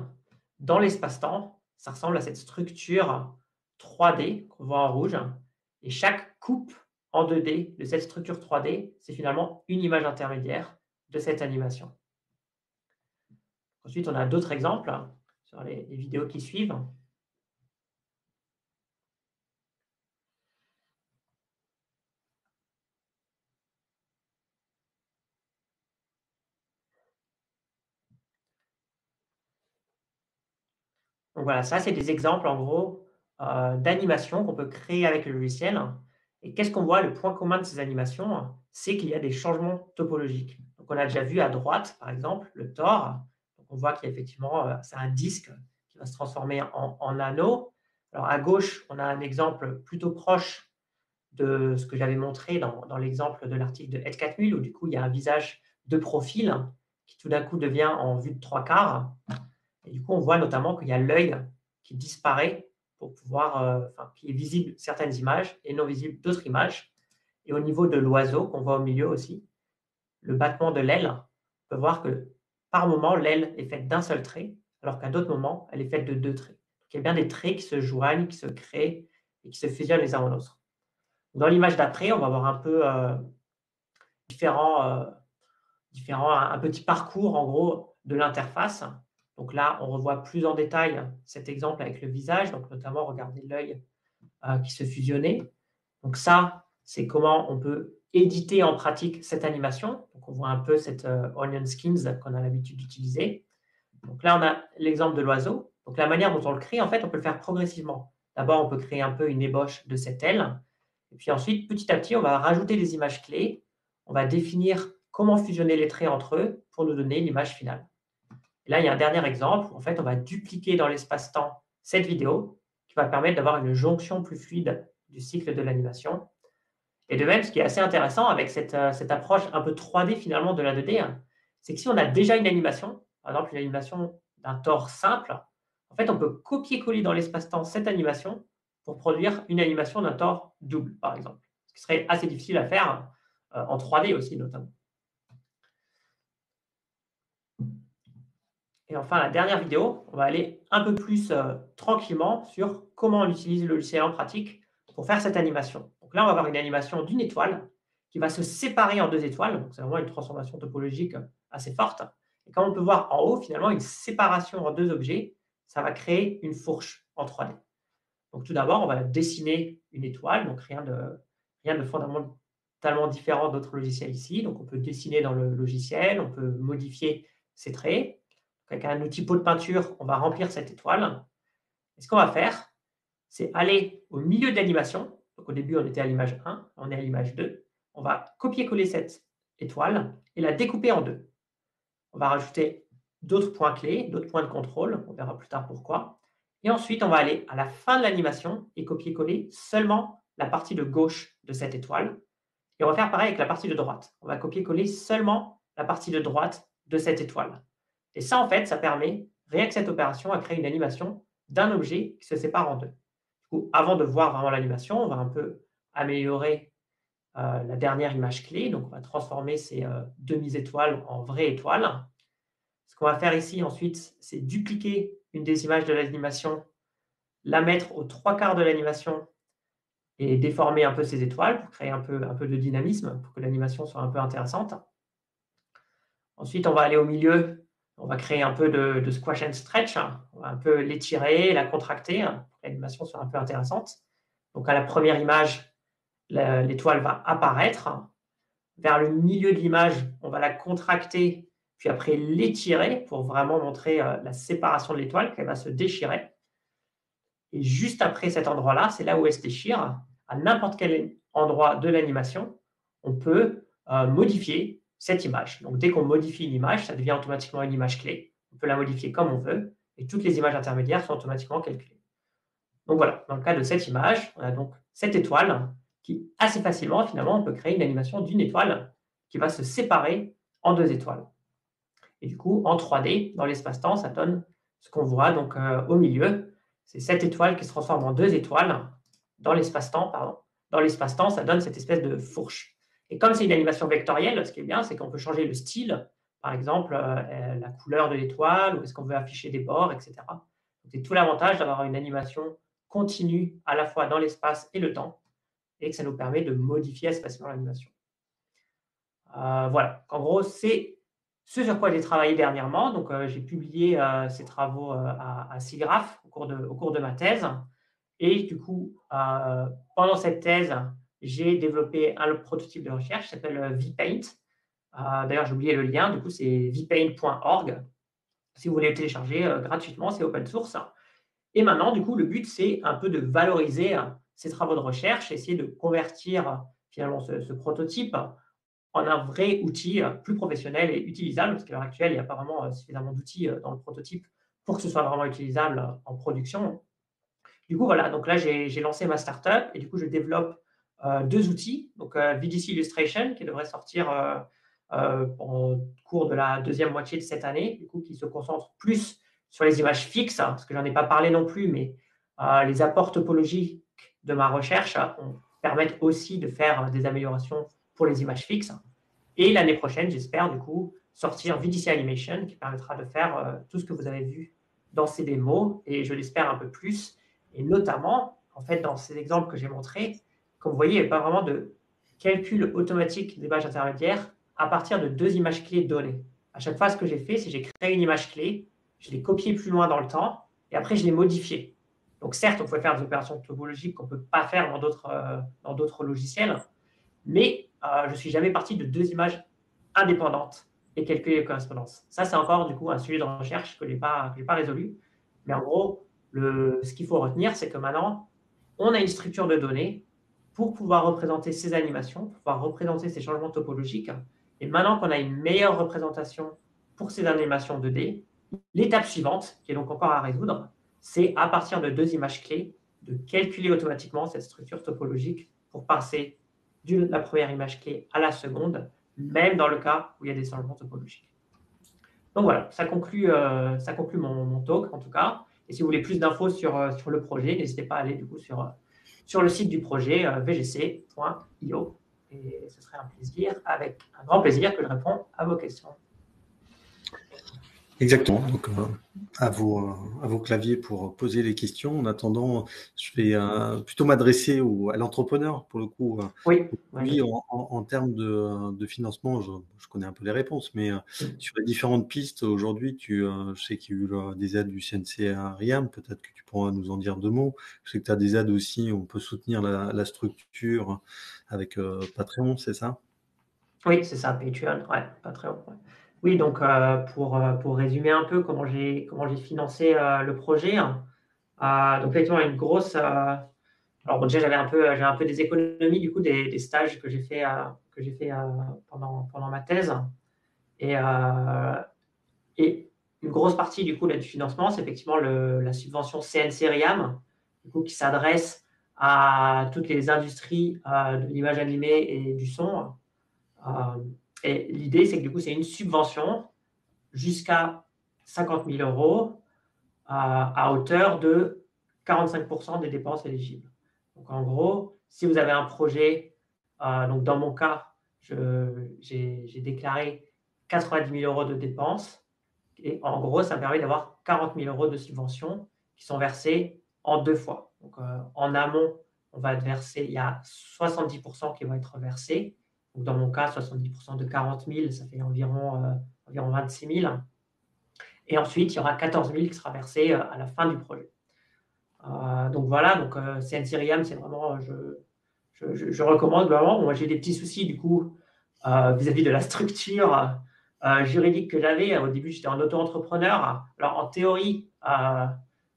Dans l'espace-temps, ça ressemble à cette structure 3D qu'on voit en rouge. Et chaque coupe en 2D de cette structure 3D, c'est finalement une image intermédiaire de cette animation. Ensuite, on a d'autres exemples sur les vidéos qui suivent. Donc voilà, ça, c'est des exemples en gros d'animations qu'on peut créer avec le logiciel. Et qu'est-ce qu'on voit? Le point commun de ces animations, c'est qu'il y a des changements topologiques. Donc on a déjà vu à droite, par exemple, le Tor. Donc on voit qu'il y a effectivement, c'est un disque qui va se transformer en anneau. Alors à gauche, on a un exemple plutôt proche de ce que j'avais montré dans l'exemple de l'article de Ed Catmull, où du coup, il y a un visage de profil qui tout d'un coup devient en vue de 3/4. Et du coup, on voit notamment qu'il y a l'œil qui disparaît pour pouvoir, qui est visible certaines images et non visible d'autres images. Et au niveau de l'oiseau, qu'on voit au milieu aussi, le battement de l'aile, on peut voir que par moment, l'aile est faite d'un seul trait, alors qu'à d'autres moments, elle est faite de 2 traits. Donc, il y a bien des traits qui se joignent, qui se créent et qui se fusionnent les uns aux autres. Dans l'image d'après, on va voir un peu différents, un petit parcours en gros de l'interface. Donc là, on revoit plus en détail cet exemple avec le visage, donc notamment regarder l'œil qui se fusionnait. Donc ça, c'est comment on peut éditer en pratique cette animation. Donc on voit un peu cette onion skins qu'on a l'habitude d'utiliser. Donc là, on a l'exemple de l'oiseau. Donc la manière dont on le crée, en fait, on peut le faire progressivement. D'abord, on peut créer un peu une ébauche de cette aile. Et puis ensuite, petit à petit, on va rajouter des images clés. On va définir comment fusionner les traits entre eux pour nous donner l'image finale. Et là, il y a un dernier exemple où en fait, on va dupliquer dans l'espace-temps cette vidéo qui va permettre d'avoir une jonction plus fluide du cycle de l'animation. Et de même, ce qui est assez intéressant avec cette approche un peu 3D finalement de la 2D, c'est que si on a déjà une animation, par exemple une animation d'un tore simple, en fait, on peut copier-coller dans l'espace-temps cette animation pour produire une animation d'un tore double, par exemple. Ce qui serait assez difficile à faire en 3D aussi, notamment. Et enfin, la dernière vidéo, on va aller un peu plus tranquillement sur comment on utilise le logiciel en pratique pour faire cette animation. Donc là, on va avoir une animation d'une étoile qui va se séparer en 2 étoiles. Donc c'est vraiment une transformation topologique assez forte. Et comme on peut voir en haut, finalement, une séparation en 2 objets, ça va créer une fourche en 3D. Donc tout d'abord, on va dessiner une étoile, donc rien de totalement différent d'autres logiciels ici. Donc, on peut dessiner dans le logiciel, on peut modifier ses traits. Avec un outil pot de peinture, on va remplir cette étoile. Et ce qu'on va faire, c'est aller au milieu de l'animation. Donc, au début, on était à l'image 1, on est à l'image 2. On va copier-coller cette étoile et la découper en deux. On va rajouter d'autres points clés, d'autres points de contrôle. On verra plus tard pourquoi. Et ensuite, on va aller à la fin de l'animation et copier-coller seulement la partie de gauche de cette étoile. Et on va faire pareil avec la partie de droite. On va copier-coller seulement la partie de droite de cette étoile. Et ça, en fait, ça permet, rien que cette opération, à créer une animation d'un objet qui se sépare en deux. Du coup, avant de voir vraiment l'animation, on va un peu améliorer la dernière image clé. Donc, on va transformer ces demi-étoiles en vraies étoiles. Ce qu'on va faire ici ensuite, c'est dupliquer une des images de l'animation, la mettre aux 3/4 de l'animation et déformer un peu ces étoiles pour créer un peu de dynamisme, pour que l'animation soit un peu intéressante. Ensuite, on va aller au milieu, on va créer un peu de squash and stretch, on va un peu l'étirer, la contracter, pour que l'animation soit un peu intéressante. Donc à la première image, l'étoile va apparaître. Vers le milieu de l'image, on va la contracter, puis après l'étirer pour vraiment montrer la séparation de l'étoile, qu'elle va se déchirer. Et juste après cet endroit-là, c'est là où elle se déchire. À n'importe quel endroit de l'animation, on peut modifier cette image. Donc, dès qu'on modifie une image, ça devient automatiquement une image clé. On peut la modifier comme on veut et toutes les images intermédiaires sont automatiquement calculées. Donc voilà, dans le cas de cette image, on a donc cette étoile qui, assez facilement, finalement, on peut créer une animation d'une étoile qui va se séparer en deux étoiles. Et du coup, en 3D, dans l'espace-temps, ça donne ce qu'on voit donc au milieu. C'est cette étoile qui se transforme en deux étoiles dans l'espace-temps. Dans l'espace-temps, ça donne cette espèce de fourche. Et comme c'est une animation vectorielle, ce qui est bien, c'est qu'on peut changer le style, par exemple la couleur de l'étoile, ou est-ce qu'on veut afficher des bords, etc. C'est tout l'avantage d'avoir une animation continue à la fois dans l'espace et le temps, et que ça nous permet de modifier espacement l'animation. Voilà, en gros, c'est ce sur quoi j'ai travaillé dernièrement. Donc, j'ai publié ces travaux à SIGGRAPH au cours de ma thèse. Et du coup, pendant cette thèse, j'ai développé un prototype de recherche qui s'appelle VPaint. D'ailleurs, j'ai oublié le lien. Du coup, c'est vpaint.org. Si vous voulez le télécharger gratuitement, c'est open source. Et maintenant, du coup, le but, c'est un peu de valoriser ces travaux de recherche, essayer de convertir finalement ce prototype en un vrai outil plus professionnel et utilisable, parce qu'à l'heure actuelle, il n'y a pas vraiment suffisamment d'outils dans le prototype pour que ce soit vraiment utilisable en production. Du coup, voilà, donc là, j'ai lancé ma startup et du coup, je développe deux outils. Donc, VDC Illustration, qui devrait sortir au cours de la deuxième moitié de cette année, du coup, qui se concentre plus sur les images fixes, parce que j'en ai pas parlé non plus, mais les apports topologiques de ma recherche permettent aussi de faire des améliorations pour les images fixes. Et l'année prochaine, j'espère du coup sortir VDC Animation qui permettra de faire tout ce que vous avez vu dans ces démos et je l'espère un peu plus. Et notamment, en fait, dans ces exemples que j'ai montrés, comme vous voyez, il n'y a pas vraiment de calcul automatique d'images intermédiaires à partir de deux images clés données. À chaque fois, ce que j'ai fait, c'est que j'ai créé une image clé, je l'ai copiée plus loin dans le temps et après, je l'ai modifiée. Donc, certes, on peut faire des opérations topologiques qu'on ne peut pas faire dans d'autres logiciels, mais je ne suis jamais parti de deux images indépendantes et calculer les correspondances. Ça, c'est encore du coup un sujet de recherche que je n'ai pas résolu. Mais en gros, ce qu'il faut retenir, c'est que maintenant, on a une structure de données pour pouvoir représenter ces animations, pour pouvoir représenter ces changements topologiques. Et maintenant qu'on a une meilleure représentation pour ces animations 2D, l'étape suivante, qui est donc encore à résoudre, c'est à partir de deux images clés, de calculer automatiquement cette structure topologique pour passer de la première image clé à la seconde, même dans le cas où il y a des changements topologiques. Donc voilà, ça conclut mon talk en tout cas. Et si vous voulez plus d'infos sur le projet, n'hésitez pas à aller du coup sur le site du projet vgc.io. Et ce serait un plaisir, avec un grand plaisir, que je réponds à vos questions. Exactement. Donc, à vos claviers pour poser les questions. En attendant, je vais plutôt m'adresser à l'entrepreneur. Pour le coup, Oui, ouais, lui, vas-y. en termes de financement, je connais un peu les réponses, mais Mm. sur les différentes pistes, aujourd'hui, je sais qu'il y a eu des aides du CNC à RIAM. Peut-être que tu pourras nous en dire deux mots. Je sais que tu as des aides aussi. On peut soutenir la structure avec Patreon, c'est ça? Oui, c'est ça, Patreon, ouais, Patreon, ouais. Oui, donc pour résumer un peu comment j'ai financé le projet, hein, donc effectivement, une grosse. Alors bon, déjà, j'ai un peu des économies du coup des stages que j'ai fait pendant ma thèse. Et, euh, et une grosse partie du coup là, du financement, c'est effectivement la subvention CNC RIAM, du coup, qui s'adresse à toutes les industries de l'image animée et du son. Euh, et l'idée, c'est que du coup, c'est une subvention jusqu'à 50 000 euros à hauteur de 45% des dépenses éligibles. Donc en gros, si vous avez un projet, donc dans mon cas, j'ai déclaré 90 000 euros de dépenses et en gros, ça me permet d'avoir 40 000 euros de subventions qui sont versées en deux fois. Donc en amont, on va être versé, il y a 70% qui vont être versés. Donc dans mon cas, 70% de 40 000, ça fait environ 26 000. Et ensuite, il y aura 14 000 qui sera versé à la fin du projet. Donc voilà, donc CNC RIAM, c'est vraiment, je recommande vraiment. Moi, j'ai des petits soucis du coup vis-à-vis de la structure juridique que j'avais. Au début, j'étais en auto-entrepreneur. Alors en théorie,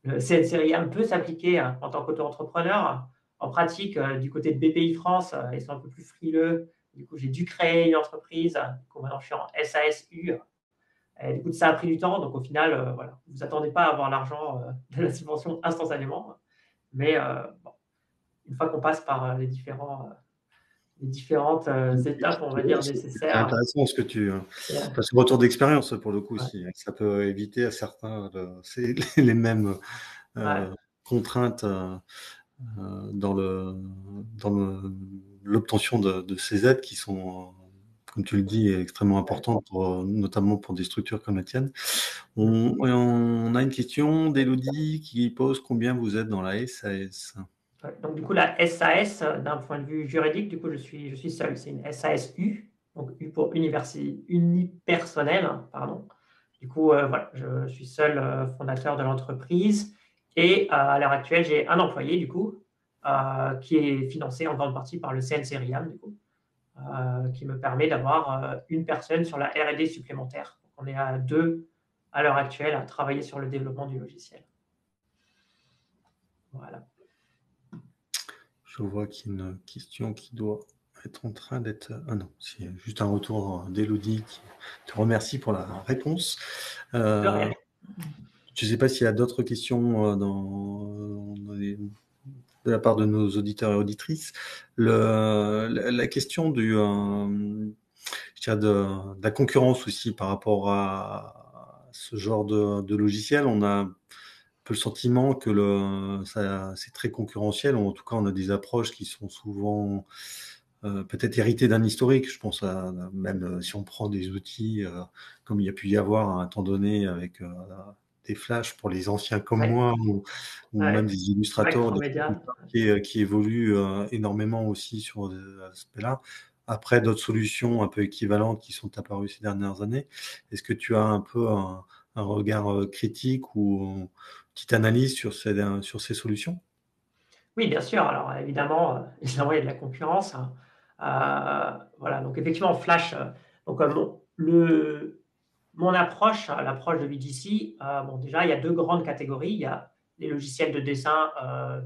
le CNC RIAM peut s'appliquer en tant qu'auto-entrepreneur. En pratique, du côté de BPI France, ils sont un peu plus frileux. Du coup, j'ai dû créer une entreprise. Du coup, maintenant, je suis en SASU. Et du coup, ça a pris du temps. Donc, au final, voilà, vous attendez pas à avoir l'argent de la subvention instantanément. Mais bon, une fois qu'on passe par les différentes étapes, on va dire, C'est nécessaires. intéressant ce que tu Et, parce que retour d'expérience pour le coup, ouais, si ça peut éviter à certains c'est les mêmes ouais, contraintes dans l'obtention de ces aides qui sont, comme tu le dis, extrêmement ouais. importantes, notamment pour des structures comme la tienne. Mm. On a une question d'Élodie qui pose combien vous êtes dans la SAS? Ouais. Donc, du coup, la SAS, d'un point de vue juridique, du coup, je suis seul. C'est une SASU, donc U pour unipersonnel, hein, pardon. Du coup, voilà, je suis seul fondateur de l'entreprise. Et à l'heure actuelle, j'ai un employé, du coup, qui est financé en grande partie par le CNC RIAM, du coup, qui me permet d'avoir une personne sur la R&D supplémentaire. Donc, on est à deux à l'heure actuelle à travailler sur le développement du logiciel. Voilà. Je vois qu'il y a une question qui doit être en train d'être. Ah non, c'est juste un retour d'Élodie qui te remercie pour la réponse. De rien. Je ne sais pas s'il y a d'autres questions de la part de nos auditeurs et auditrices. La question je dirais de la concurrence aussi par rapport à ce genre de logiciel, on a un peu le sentiment que c'est très concurrentiel, ou en tout cas on a des approches qui sont souvent peut-être héritées d'un historique. Je pense même si on prend des outils comme il y a pu y avoir à un temps donné avec des flashs pour les anciens comme Ouais, moi, ou même ouais. des illustrateurs, des choses comme Macromédia. ça, qui évoluent énormément aussi sur cet aspect-là. Après, d'autres solutions un peu équivalentes qui sont apparues ces dernières années. Est-ce que tu as un peu un regard critique ou une petite analyse sur ces solutions? Oui, bien sûr. Alors évidemment, évidemment, il y a de la concurrence, hein. Voilà, donc effectivement, Flash, donc mon approche, l'approche de VGC, bon, déjà, il y a deux grandes catégories. Il y a les logiciels de dessin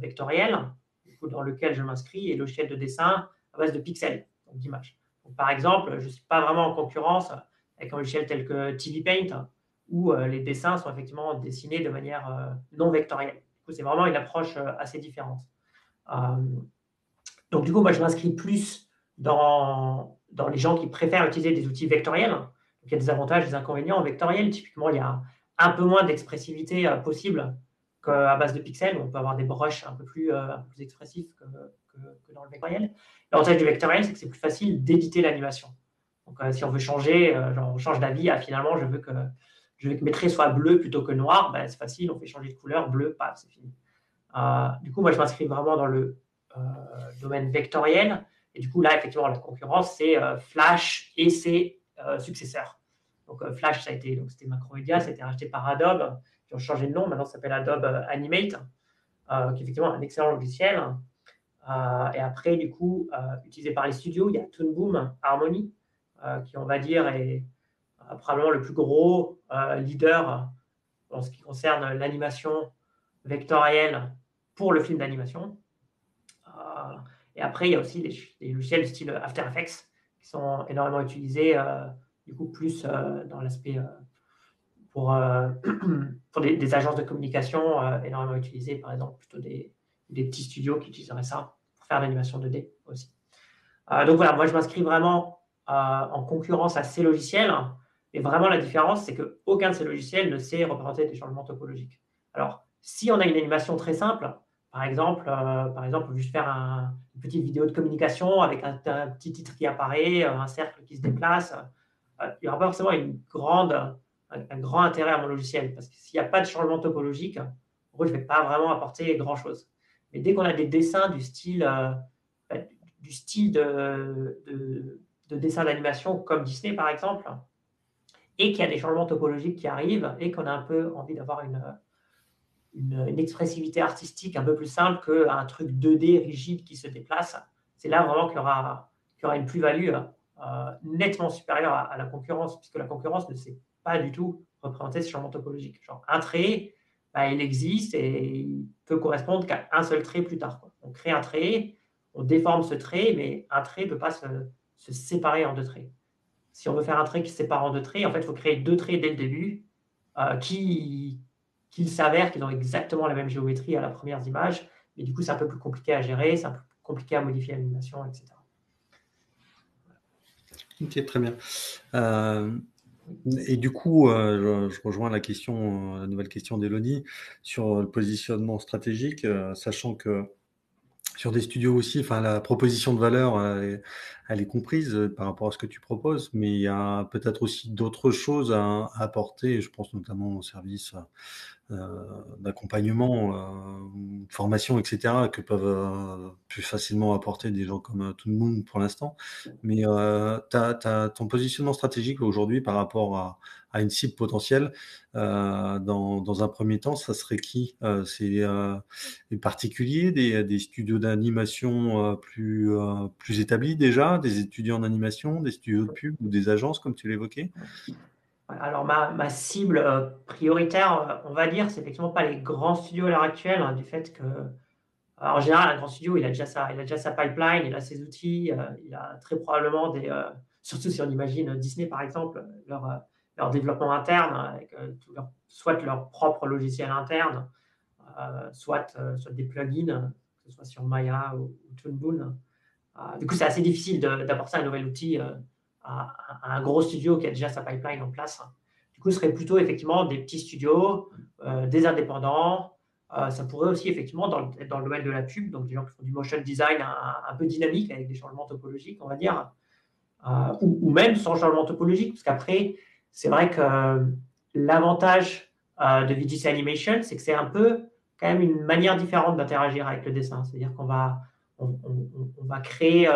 vectoriels, du coup, dans lequel je m'inscris, et logiciels de dessin à base de pixels, donc d'images. Donc, par exemple, je ne suis pas vraiment en concurrence avec un logiciel tel que TV Paint, où les dessins sont effectivement dessinés de manière non vectorielle. Du coup, c'est vraiment une approche assez différente. Euh, donc, du coup, moi, je m'inscris plus dans les gens qui préfèrent utiliser des outils vectoriels. Donc, il y a des avantages et des inconvénients en vectoriel. Typiquement, il y a un peu moins d'expressivité possible qu'à base de pixels. On peut avoir des brushes un peu plus expressifs que dans le vectoriel. L'avantage du vectoriel, c'est que c'est plus facile d'éditer l'animation. Donc, si on veut changer, genre, on change d'avis, finalement, je veux que je veux que mes traits soient bleus plutôt que noirs, ben, c'est facile, on fait changer de couleur, bleu, paf, c'est fini. Du coup, moi, je m'inscris vraiment dans le domaine vectoriel. Et du coup, là, effectivement, la concurrence, c'est Flash et ses successeurs. Donc, Flash, c'était Macromedia, ça a été racheté par Adobe, qui ont changé de nom. Maintenant, ça s'appelle Adobe Animate, qui est effectivement un excellent logiciel. Et après, du coup, utilisé par les studios, il y a Toon Boom Harmony, qui, on va dire, est probablement le plus gros leader en ce qui concerne l'animation vectorielle pour le film d'animation. Et après, il y a aussi des logiciels du style After Effects qui sont énormément utilisés, du coup, plus dans l'aspect pour, pour des agences de communication énormément utilisées, par exemple, plutôt des petits studios qui utiliseraient ça pour faire l'animation 2D aussi. Donc voilà, moi, je m'inscris vraiment en concurrence à ces logiciels. Et vraiment, la différence, c'est qu'aucun de ces logiciels ne sait représenter des changements topologiques. Alors, si on a une animation très simple, par exemple, juste faire une petite vidéo de communication avec un petit titre qui apparaît, un cercle qui se déplace, il n'y aura pas forcément un grand intérêt à mon logiciel. Parce que s'il n'y a pas de changement topologique, en gros, je ne vais pas vraiment apporter grand-chose. Mais dès qu'on a des dessins du style de dessin d'animation comme Disney, par exemple, et qu'il y a des changements topologiques qui arrivent et qu'on a un peu envie d'avoir une expressivité artistique un peu plus simple qu'un truc 2D rigide qui se déplace, c'est là vraiment qu'il y aura une plus-value nettement supérieure à la concurrence, puisque la concurrence ne sait pas du tout représenter ce changement topologique. Genre, un trait, bah, il existe et il peut correspondre qu'à un seul trait plus tard, quoi. On crée un trait, on déforme ce trait, mais un trait ne peut pas se séparer en deux traits. Si on veut faire un trait qui se sépare en deux traits, en fait, il faut créer deux traits dès le début qui s'avèrent qu'ils ont exactement la même géométrie à la première image, mais du coup, c'est un peu plus compliqué à gérer, c'est un peu plus compliqué à modifier l'animation, etc. Ok, très bien. Et du coup, je rejoins la nouvelle question d'Élodie sur le positionnement stratégique, sachant que sur des studios aussi, enfin, la proposition de valeur, elle est comprise par rapport à ce que tu proposes, mais il y a peut-être aussi d'autres choses à apporter. Je pense notamment au service d'accompagnement, de formation, etc., que peuvent plus facilement apporter des gens comme tout le monde pour l'instant. Mais ton positionnement stratégique aujourd'hui par rapport à une cible potentielle, dans un premier temps, ça serait qui? C'est des particuliers, des studios d'animation plus établis déjà, des étudiants en animation, des studios de pub ou des agences, comme tu l'évoquais? Alors, ma cible prioritaire, on va dire, c'est effectivement pas les grands studios à l'heure actuelle, du fait que, alors, en général, un grand studio, il a déjà sa pipeline, il a ses outils, il a très probablement surtout si on imagine Disney, par exemple, leur développement interne, avec soit leur propre logiciel interne, soit des plugins, que ce soit sur Maya ou Toon Boom. Du coup, c'est assez difficile d'apporter un nouvel outil à un gros studio qui a déjà sa pipeline en place. Du coup, ce serait plutôt effectivement des petits studios, des indépendants. Ça pourrait aussi effectivement être dans le domaine de la pub, donc des gens qui font du motion design un peu dynamique avec des changements topologiques, on va dire, ou même sans changement topologique, parce qu'après, c'est vrai que l'avantage de VGC Animation, c'est que c'est un peu quand même une manière différente d'interagir avec le dessin. C'est-à-dire on va créer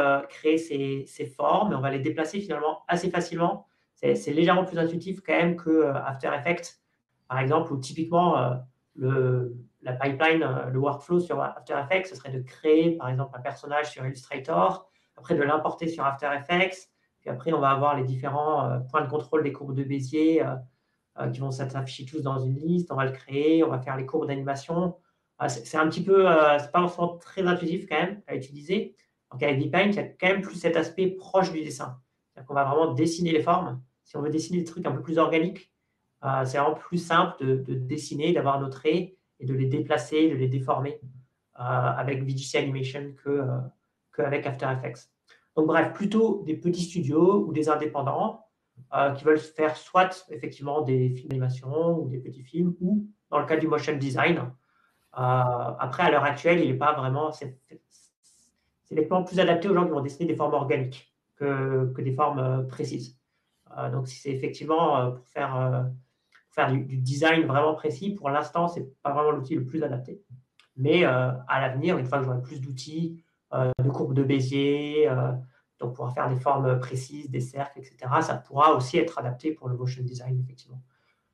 ces formes et on va les déplacer finalement assez facilement. C'est légèrement plus intuitif quand même que After Effects, par exemple, où typiquement la pipeline, le workflow sur After Effects, ce serait de créer par exemple un personnage sur Illustrator, après de l'importer sur After Effects, puis après on va avoir les différents points de contrôle des courbes de Bézier qui vont s'afficher tous dans une liste, on va le créer, on va faire les courbes d'animation. C'est un petit peu, c'est pas forcément très intuitif quand même à utiliser. Donc avec VPaint, il y a quand même plus cet aspect proche du dessin. C'est-à-dire qu'on va vraiment dessiner les formes. Si on veut dessiner des trucs un peu plus organiques, c'est vraiment plus simple de dessiner, d'avoir nos traits et de les déplacer, de les déformer avec VGC Animation qu'avec After Effects. Donc bref, plutôt des petits studios ou des indépendants qui veulent faire soit effectivement des films d'animation ou des petits films, ou dans le cas du motion design. Après, à l'heure actuelle, il n'est pas vraiment. C'est nettement plus adapté aux gens qui vont dessiner des formes organiques que des formes précises. Donc, si c'est effectivement pour faire faire du design vraiment précis. Pour l'instant, c'est pas vraiment l'outil le plus adapté. Mais à l'avenir, une fois que j'aurai plus d'outils, de courbes de Bézier, donc pouvoir faire des formes précises, des cercles, etc., ça pourra aussi être adapté pour le motion design, effectivement.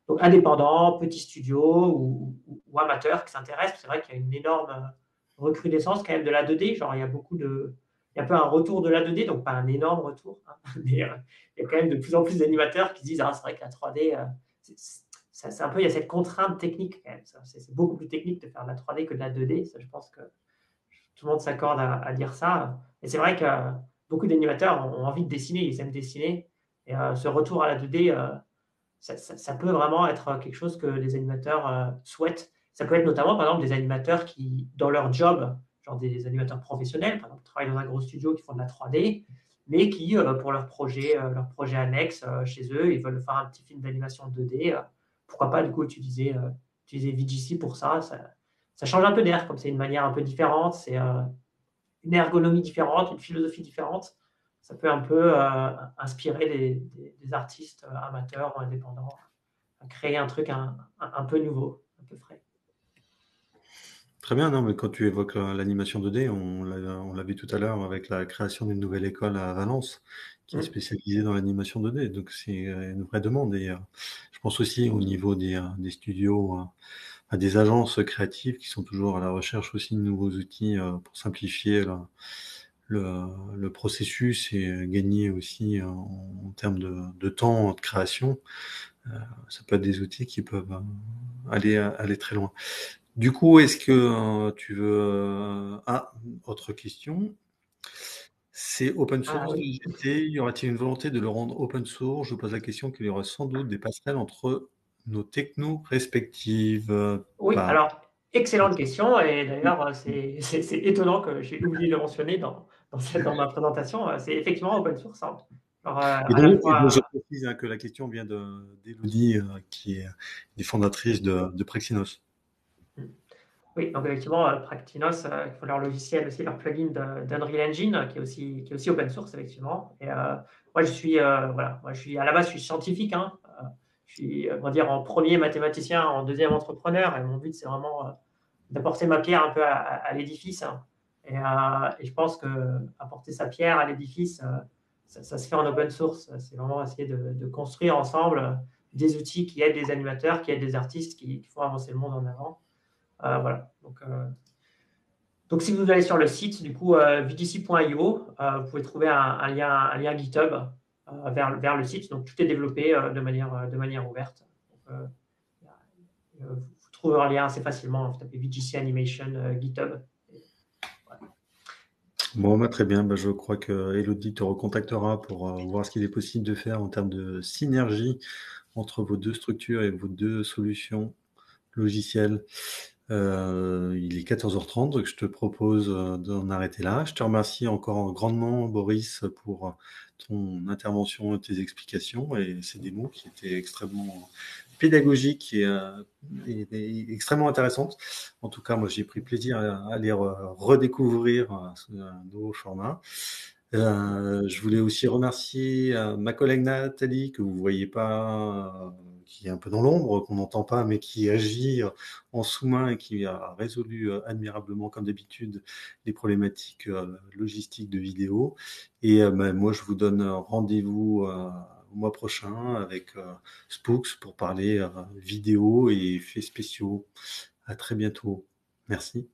Donc indépendant, petit studio ou amateur qui s'intéresse. C'est vrai qu'il y a une énorme recrudescence quand même de la 2D. Genre, il y a un peu un retour de la 2D, donc pas un énorme retour, hein, mais il y a quand même de plus en plus d'animateurs qui se disent, ah, c'est vrai que la 3D, c'est un peu, il y a cette contrainte technique quand même. C'est beaucoup plus technique de faire de la 3D que de la 2D. Ça, je pense que tout le monde s'accorde à dire ça. Et c'est vrai que beaucoup d'animateurs ont envie de dessiner, ils aiment dessiner. Et ce retour à la 2D, ça peut vraiment être quelque chose que les animateurs souhaitent. Ça peut être notamment, par exemple, des animateurs qui, dans leur job, genre des animateurs professionnels, par exemple, travaillent dans un gros studio qui font de la 3D, mais qui, pour leur projet annexe chez eux, ils veulent faire un petit film d'animation 2D. Pourquoi pas, du coup, utiliser VGC pour ça. Ça change un peu d'air, comme c'est une manière un peu différente, c'est une ergonomie différente, une philosophie différente. Ça peut un peu inspirer des artistes amateurs ou indépendants à créer un truc un peu nouveau, un peu frais. Très bien, non, mais quand tu évoques l'animation 2D, on l'a vu tout à l'heure avec la création d'une nouvelle école à Valence qui est Mm. spécialisée dans l'animation 2D. Donc c'est une vraie demande. Et je pense aussi au niveau des studios, à des agences créatives qui sont toujours à la recherche aussi de nouveaux outils pour simplifier le processus et gagner aussi en termes de temps de création. Ça peut être des outils qui peuvent aller très loin. Du coup, est-ce que tu veux... Ah, autre question. C'est open Ah source oui. GPT. Y aura-t-il une volonté de le rendre open source? Je pose la question qu'il y aura sans doute des passerelles entre nos technos respectives. Oui, Pas. alors, excellente question. Et d'ailleurs, c'est étonnant que j'ai oublié de le mentionner dans ma présentation. C'est effectivement open source, hein. Alors, à la Et donc, je fois. précise que la question vient d'Élodie, qui est des fondatrices de Prexinos. Oui, donc effectivement, Practinos, ils font leur logiciel aussi, leur plugin d'Unreal Engine, qui est aussi open source, effectivement. Et moi, voilà, moi, à la base, je suis scientifique, hein. Je suis, on va dire, en premier mathématicien, en deuxième entrepreneur. Et mon but, c'est vraiment d'apporter ma pierre un peu à l'édifice, hein. Et je pense que apporter sa pierre à l'édifice, ça se fait en open source. C'est vraiment essayer de construire ensemble des outils qui aident les animateurs, qui aident les artistes, qui font avancer le monde en avant. Voilà. Donc, si vous allez sur le site, du coup, vdc.io, vous pouvez trouver un lien GitHub vers le site. Donc, tout est développé de manière ouverte. Donc, vous trouverez un lien assez facilement. Vous tapez VGC Animation GitHub. Et voilà. Bon, bah, très bien. Bah, je crois que Elodie te recontactera pour voir ce qu'il est possible de faire en termes de synergie entre vos deux structures et vos deux solutions logicielles. Il est 14h30, donc je te propose d'en arrêter là. Je te remercie encore grandement, Boris, pour ton intervention et tes explications et ces démos qui étaient extrêmement pédagogiques et extrêmement intéressantes. En tout cas, moi, j'ai pris plaisir à les redécouvrir ce nouveau format. Je voulais aussi remercier ma collègue Nathalie, que vous voyez pas, qui est un peu dans l'ombre, qu'on n'entend pas, mais qui agit en sous-main et qui a résolu admirablement, comme d'habitude, les problématiques logistiques de vidéo. Et moi, je vous donne rendez-vous au mois prochain avec Spooks pour parler vidéo et effets spéciaux. À très bientôt. Merci.